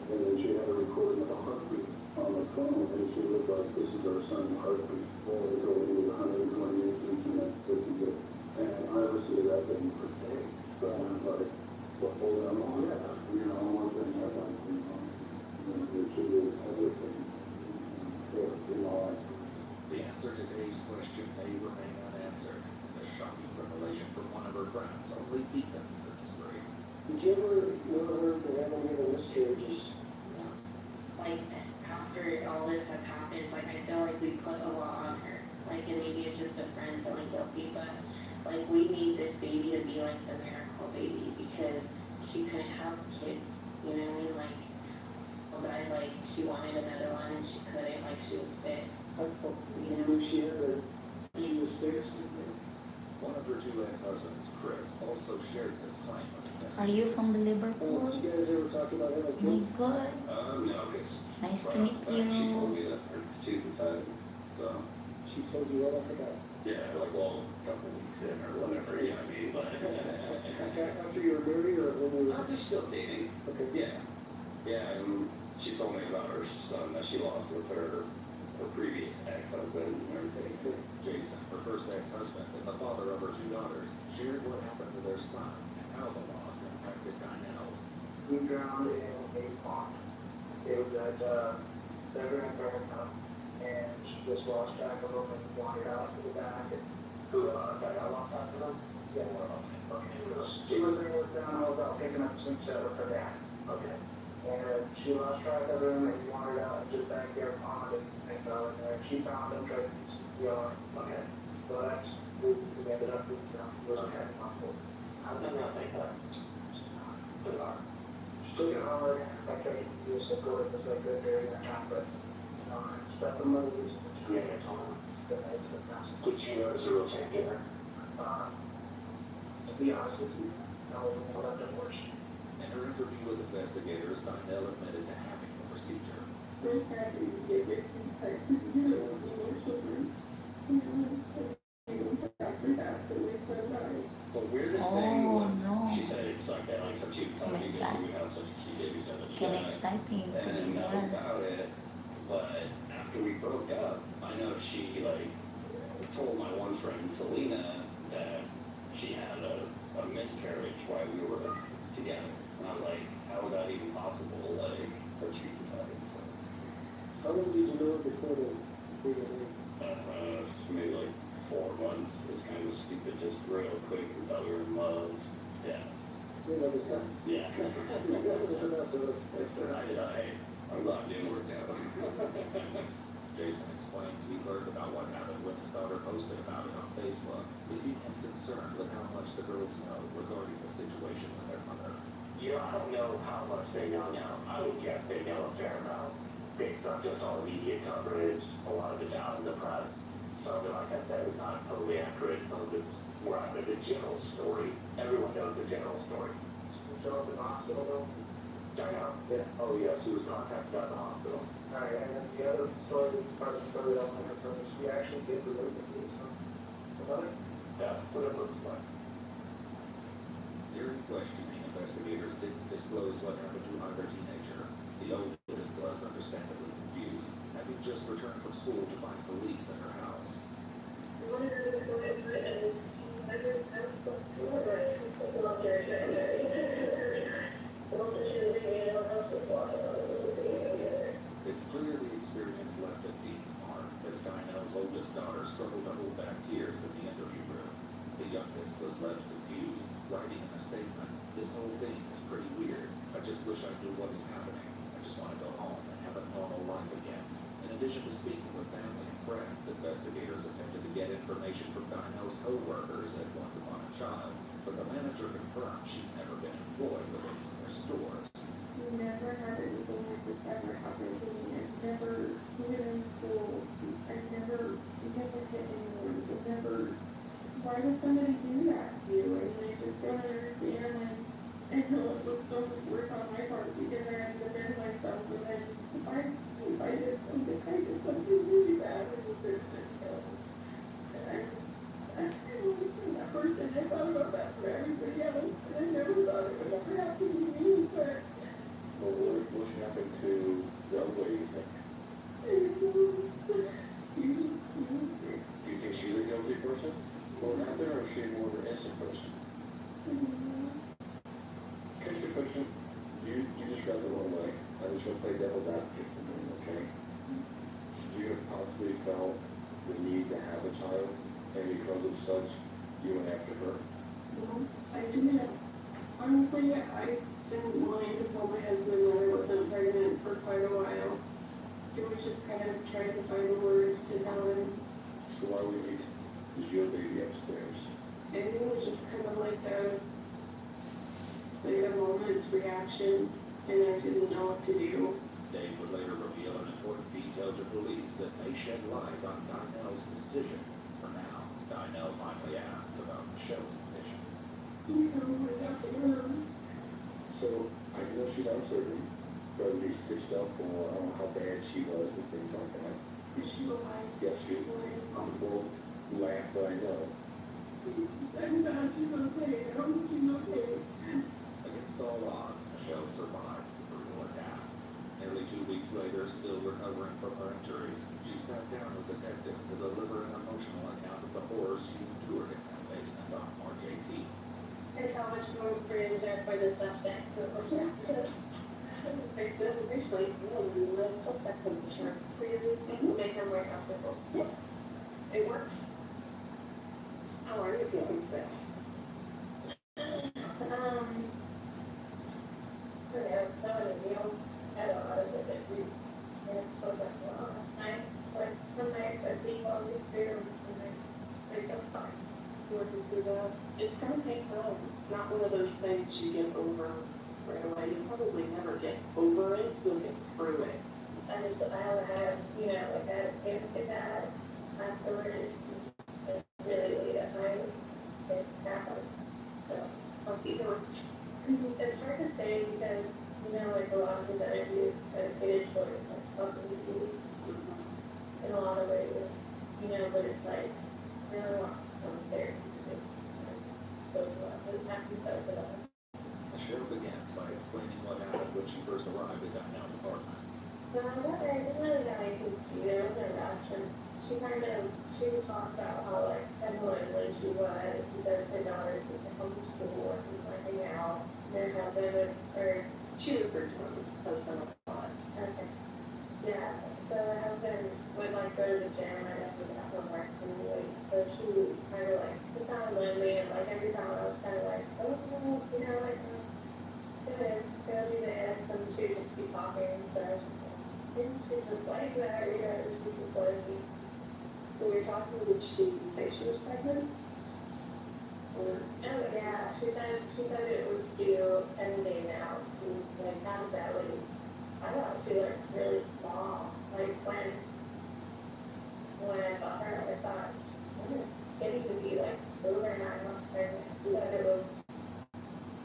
And then she had a recording of a heartbeat on the phone, and she looked like, this is our son's heartbeat. Well, they told me it was 128 beats and that's 50. And I obviously that didn't per day. So I was like, well, hold on, one thing happened, she did everything. The answer to Dave's question may remain unanswered. A shocking revelation from one of her friends only deepens the mystery. Did you ever heard the any of the miscarriages? Like, after all this has happened, like, I feel like we put a lot on her. Like, and maybe it's just a friend feeling guilty, but, like, we need this baby to be, like, the miracle baby because she couldn't have kids, you know what I mean? Like, but, she wanted another one and she couldn't, like, she was fixed. You know, she was fixed. One of her 2 ex-husbands, Chris, also shared this claim with the Are you from the Did Liverpool? you guys ever talk about it? Oh my God. No, it's Nice to meet she told you. me that her teeth were tight, so She told you what, I forgot. Yeah, like, well, a couple weeks in or whatever, you know what I mean? But After you were married or when you were? I'm just still dating. Okay. Yeah. Yeah, and she told me about her son that she lost with her previous ex-husband and everything. Jason, her first ex-husband, and the father of her two daughters, shared what happened to their son and how the loss impacted Dynel. He drowned in a pond. It was at their grandparents' house, and she just lost track of him and wandered out to the back. And who I lost track of him? Yeah, she was there with them. I was out picking up some shit with her dad. Okay. And she lost track of him and he wandered out into the backyard pond and fell in there. She found him, tried to steal him. Okay. So that's we ended up with okay. Hospital. How did I think that? She took it hard. I tried to do support as I could during that time, but stuff the movies. Yeah, it's on. Did she know it was a real takeover? To be honest with you, I was more than worse. In her interview with investigators, Dynel admitted to having the procedure. First time you get this type of children, after that, so it's so nice. The weirdest thing Oh was, no. she said it's like that, like, her two Oh my because God. we have such a cute baby together. Can exciting to be And know there. about it, but after we broke up, I know she, like, told my one friend, Selena, that she had a miscarriage while we were together. And I'm like, how is that even possible? Like, her two times. So, How long did you know it before the big event? maybe like 4 months. It was kind of stupid, just real quick. We thought we were in love. Yeah. You know, this time. Yeah. That was the best of us. I'm glad it didn't work out. Jason explains he learned about what happened when his daughter posted about it on Facebook, leaving him concerned with how much the girls know regarding the situation with their mother. You know, I don't know how much they know now. I would guess they know a fair amount based on just all the media coverage, a lot of it's out in the press. Some of it, like I said, is not totally accurate. Some of it's more out of the general story. Everyone knows the general story. So at the hospital though? Diana? Yeah. Oh, yes, he was contacted at the hospital. Alright, and then the other story, part of the story that I want to tell is we actually did relate the case from the mother. Yeah, what it looks like. During questioning, investigators didn't disclose what happened to either teenager. The oldest was understandably confused, having just returned from school to find police at her house. It's clear the experience left a deep mark as Dynel's oldest daughter struggled to hold back tears in the interview room. The youngest was left confused, writing in a statement, "This whole thing is pretty weird. I just wish I knew what is happening. I just want to go home and have a normal life again." In addition to speaking with family and friends, investigators attempted to get information from Dynel's co-workers at Once Upon a Child, but the manager confirmed she's never been employed with any of their stores. Never had anything like this ever happen to me. I've never, even in school, I've never hit anyone. I've never, why would somebody do that to you? I mean, I just don't understand, and I know it was so much work on my part because I had to defend myself, and then if I did something really bad, it was just, and I wasn't that person. I thought about that for everybody else, and I never thought it would ever happen to me, but What happened to the other lady, you think? Do you think she's a guilty person? What happened, or is she more of an innocent person? Catch the question. You described it the wrong way. I'm just going to play devil's advocate for a minute, okay? Should you have possibly felt the need to have a child, and because of such, you went after her? No, I didn't. Honestly, I didn't mind to tell my husband that I wasn't pregnant for quite a while. It was just kind of trying to find the words to tell him. So why wait? Is your baby upstairs? And it was just kind of like a moment's reaction, and I didn't know what to do. Dave would later reveal an important detail to police that may shed light on Dynel's decision. For now, Dynel finally asks about Michelle's condition. So, I know she's out of surgery, but at least stitched up, or I don't know how bad she was and things like that. Is she alive? Yes, she's alive. Humble laugh, I know. I'm not, she's okay. I hope she's okay. Against all odds, Michelle survived the brutal attack. Nearly 2 weeks later, still recovering from her injuries, she sat down with detectives to deliver an emotional account of the horrors she endured in that basement on March 18th. And how much more free is there for the suspect? So, yeah. Actually, we live suspect position. Really make them more comfortable. Yeah. It works. How are you feeling today? Yeah, some of the meals had a lot of it. And it's so that's a lot of time. Like some nights I think all these beers and they just fine. Working through that. It's gonna take time. It's not one of those things you get over right away. You probably never get over it, you'll get through it. I haven't had, like I had a panic attack afterwards. It's really late at night. It happens. So I'll keep going. It's hard to say because, like a lot of these interviews are catered towards like talking to you in a lot of ways, but it's like, I really want some therapy to go to us. It has to be better for them. Michelle begins by explaining what happened when she first arrived at Diana's apartment. No, I didn't really know anything to do. There was a rush, and she talked about how, like, annoying she was, because her daughter used to come to school and like hang out. Their husband she referred to him as husband a lot. Okay. Yeah, so her husband would, like, go to the gym right after that from work, and, like, so she kind of, like, was kind of lonely, and, like, every time I was kind of like, oh, like, go do this, and she would just be talking, so and she was like that, she was like, so we were talking, did she say she was pregnant? Or, oh yeah, she said it was due any day now. She was like, how badly? I thought she looked really small. Like when I saw her, I thought, getting to be like over 9 months pregnant. She said it was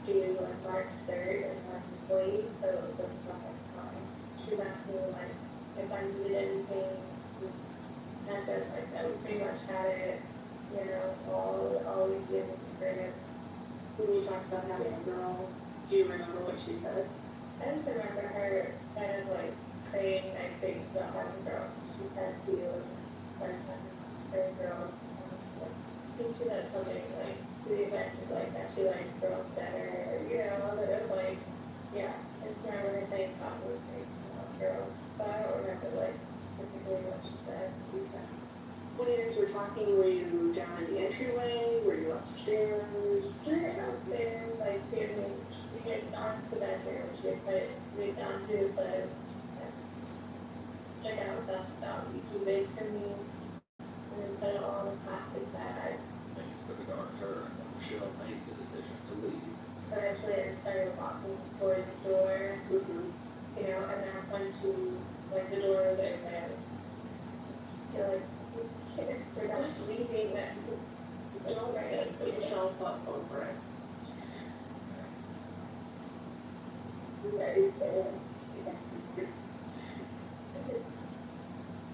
due like March 3rd and March 4th, so it was just not like time. She was asking me like if I needed anything. And just like that, we pretty much had it, all we did was experience. When you talked about having a girl, do you remember what she said? I just remember her kind of like saying nice things about having a girl. She said to you, like, her girls. I think she said something like, to the event, she's like, that she likes girls better, that it was like, yeah, I just remember her saying positive things about girls, but I don't remember, like, particularly what she said. When you guys were talking, were you down in the entryway? Were you upstairs? We were downstairs, like, we get onto the bedroom, she had put me down to the, check out stuff that would be too big for me, and then put it all in a plastic bag. Things took a dark turn when Michelle made the decision to leave. So actually, I started walking towards the door, and then when she, like, the door was open, like, we're not leaving that. And all right, put yourself up over it. Ready,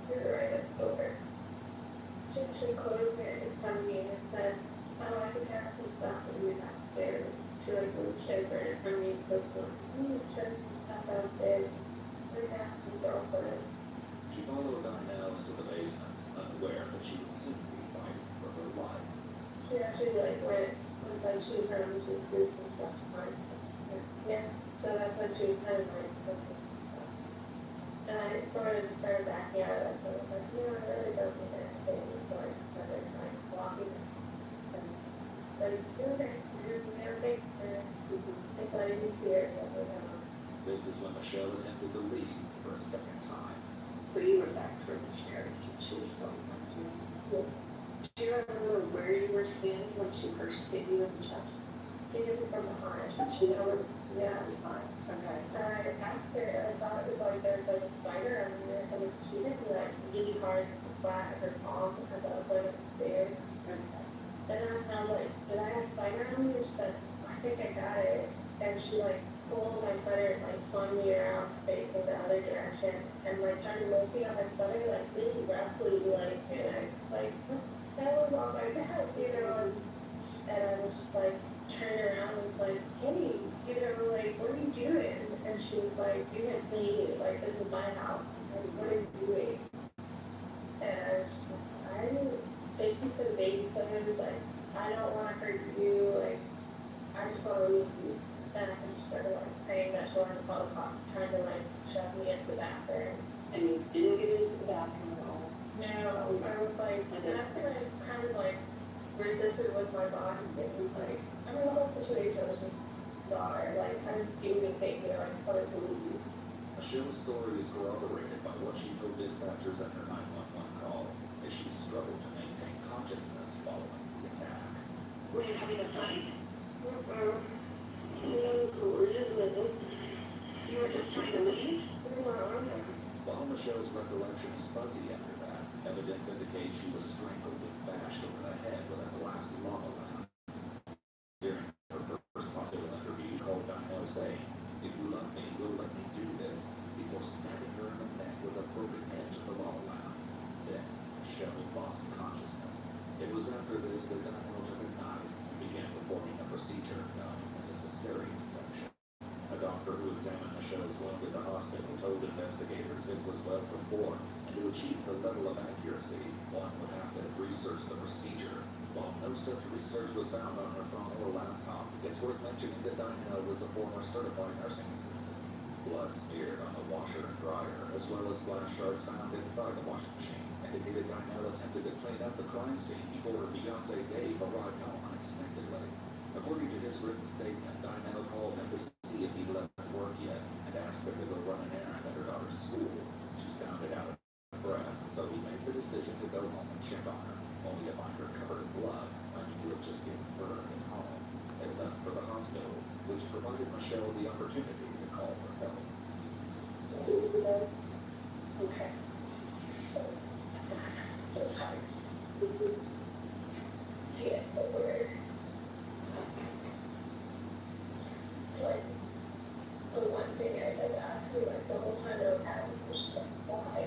you're right, it's over. She closed it in front of me and said, oh, I can have some stuff and we downstairs. She like moved over in front of me and said, show some stuff downstairs. We have some girlfriend. She followed Diana into the basement, unaware that she would soon be fighting for her life. She actually like went, like she was around, she was doing some stuff to mine. Yeah, so that's when she was kind of like, and I sort of started backing out of it, so I was like, I really don't need anything, so I started like walking and like, everything, it's like, you see it, This is when Michelle attempted to leave for a second time. so you were back for the chair, she was going back to me. Yeah. Do you remember where you were standing when she first hit you in the chest? She hit me from behind, she was, yeah, behind. Okay. I asked her, I thought it was like there was like a spider under there, so she hit me like really hard, flat at her palm, because I was like upstairs. Okay. And then I was like, did I have spider on me? She said, I think I got it. And she like pull my sweater, like swung me around facing the other direction, and like started looking at my sweater like really roughly, like, and I like, what the hell is on my back, you know? And I was just like, turned around and was like, hey, you know, like, what are you doing? And she was like, you can't leave, like, this is my house, like, what are you doing? And I basically said the babysitter was like, I don't want to hurt you, like, I just want to leave you. And I just started like saying that she wanted to call the cops, trying to like shove me into the bathroom. And you didn't get into the bathroom at all? No, I was like, and after I kind of like resisted with my body, it was like, I mean, the whole situation was just bizarre. Like, I was doing things, you know, I just wanted to leave. Michelle's story is corroborated by what she told dispatchers at her 911 call, as she struggled to maintain consciousness following the attack. Were you having a fight? You were just trying to leave? While Michelle's recollection is fuzzy after that, evidence indicates she was strangled and bashed over the head with a glass lava lamp. During her first hospital interview, she called Donnell saying, "If you love me, you'll let me do this," before stabbing her in the neck with a broken edge of the lava lamp. Then, Michelle lost consciousness. It was after this that Donnell took a knife and began performing a procedure known as a cesarean section. A doctor who examined Michelle's wound at the hospital told investigators it was well performed, and to achieve the level of accuracy, one would have to have researched the procedure. While no such research was found on her phone or laptop, it's worth mentioning that Donnell was a former certified nursing assistant. Blood smeared on the washer and dryer, as well as glass shards found inside the washing machine, indicated Donnell attempted to clean up the crime scene before her fiancé Dave arrived home unexpectedly. According to his written statement, Donnell called him to see if he'd left work yet and asked her to go run an errand at her daughter's school. She sounded out of breath, so he made the decision to go home and check on her, only to find her covered in blood, claiming to have just given birth at home. They left for the hospital, which provided Michelle the opportunity to call for help. Okay. Yeah, weird. Like, the one thing I had asked me, like, the whole time I was having was just like, why?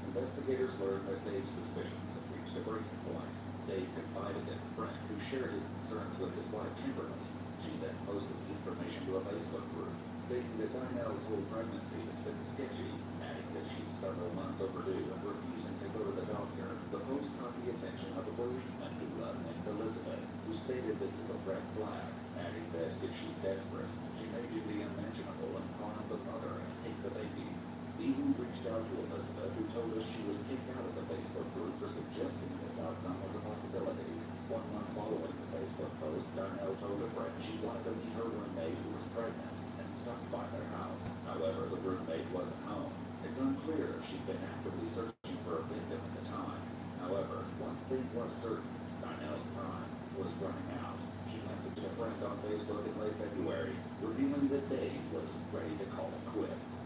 Investigators learned that Dave's suspicions had reached a breaking point. Dave confided in a friend who shared his concerns with his wife, Kimberly. She then posted the information to a Facebook group, stating that Donnell's whole pregnancy has been sketchy, adding that she's several months overdue and refusing to go to the doctor. The post caught the attention of a bereavement doula named Elizabeth, who stated this is a red flag, adding that if she's desperate, she may do the unmentionable and harm the mother and take the baby. Eve reached out to Elizabeth, who told us she was kicked out of the Facebook group for suggesting this outcome was a possibility. 1 month following the Facebook post, Donnell told a friend she wanted to meet her roommate who was pregnant and stopped by their house. However, the roommate wasn't home. It's unclear if she'd been actively searching for a victim at the time. However, one thing was certain: Donnell's time was running out. She messaged a friend on Facebook in late February, revealing that Dave was ready to call it quits.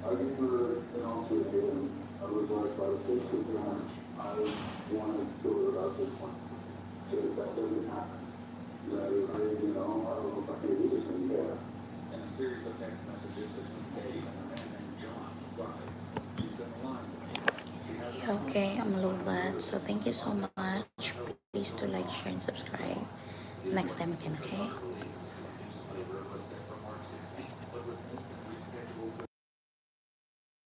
I think we're in also again, I was like, by the first of time, I wanted to do it about this one. So if that doesn't happen, then I, you know, I don't know if I can do this anymore. In a series of text messages between Dave and a man named John, who writes, "She's been lying to me. She hasn't Yeah, okay, I'm low bad. So thank you so much. Please do like, share, and subscribe. Next time again, okay?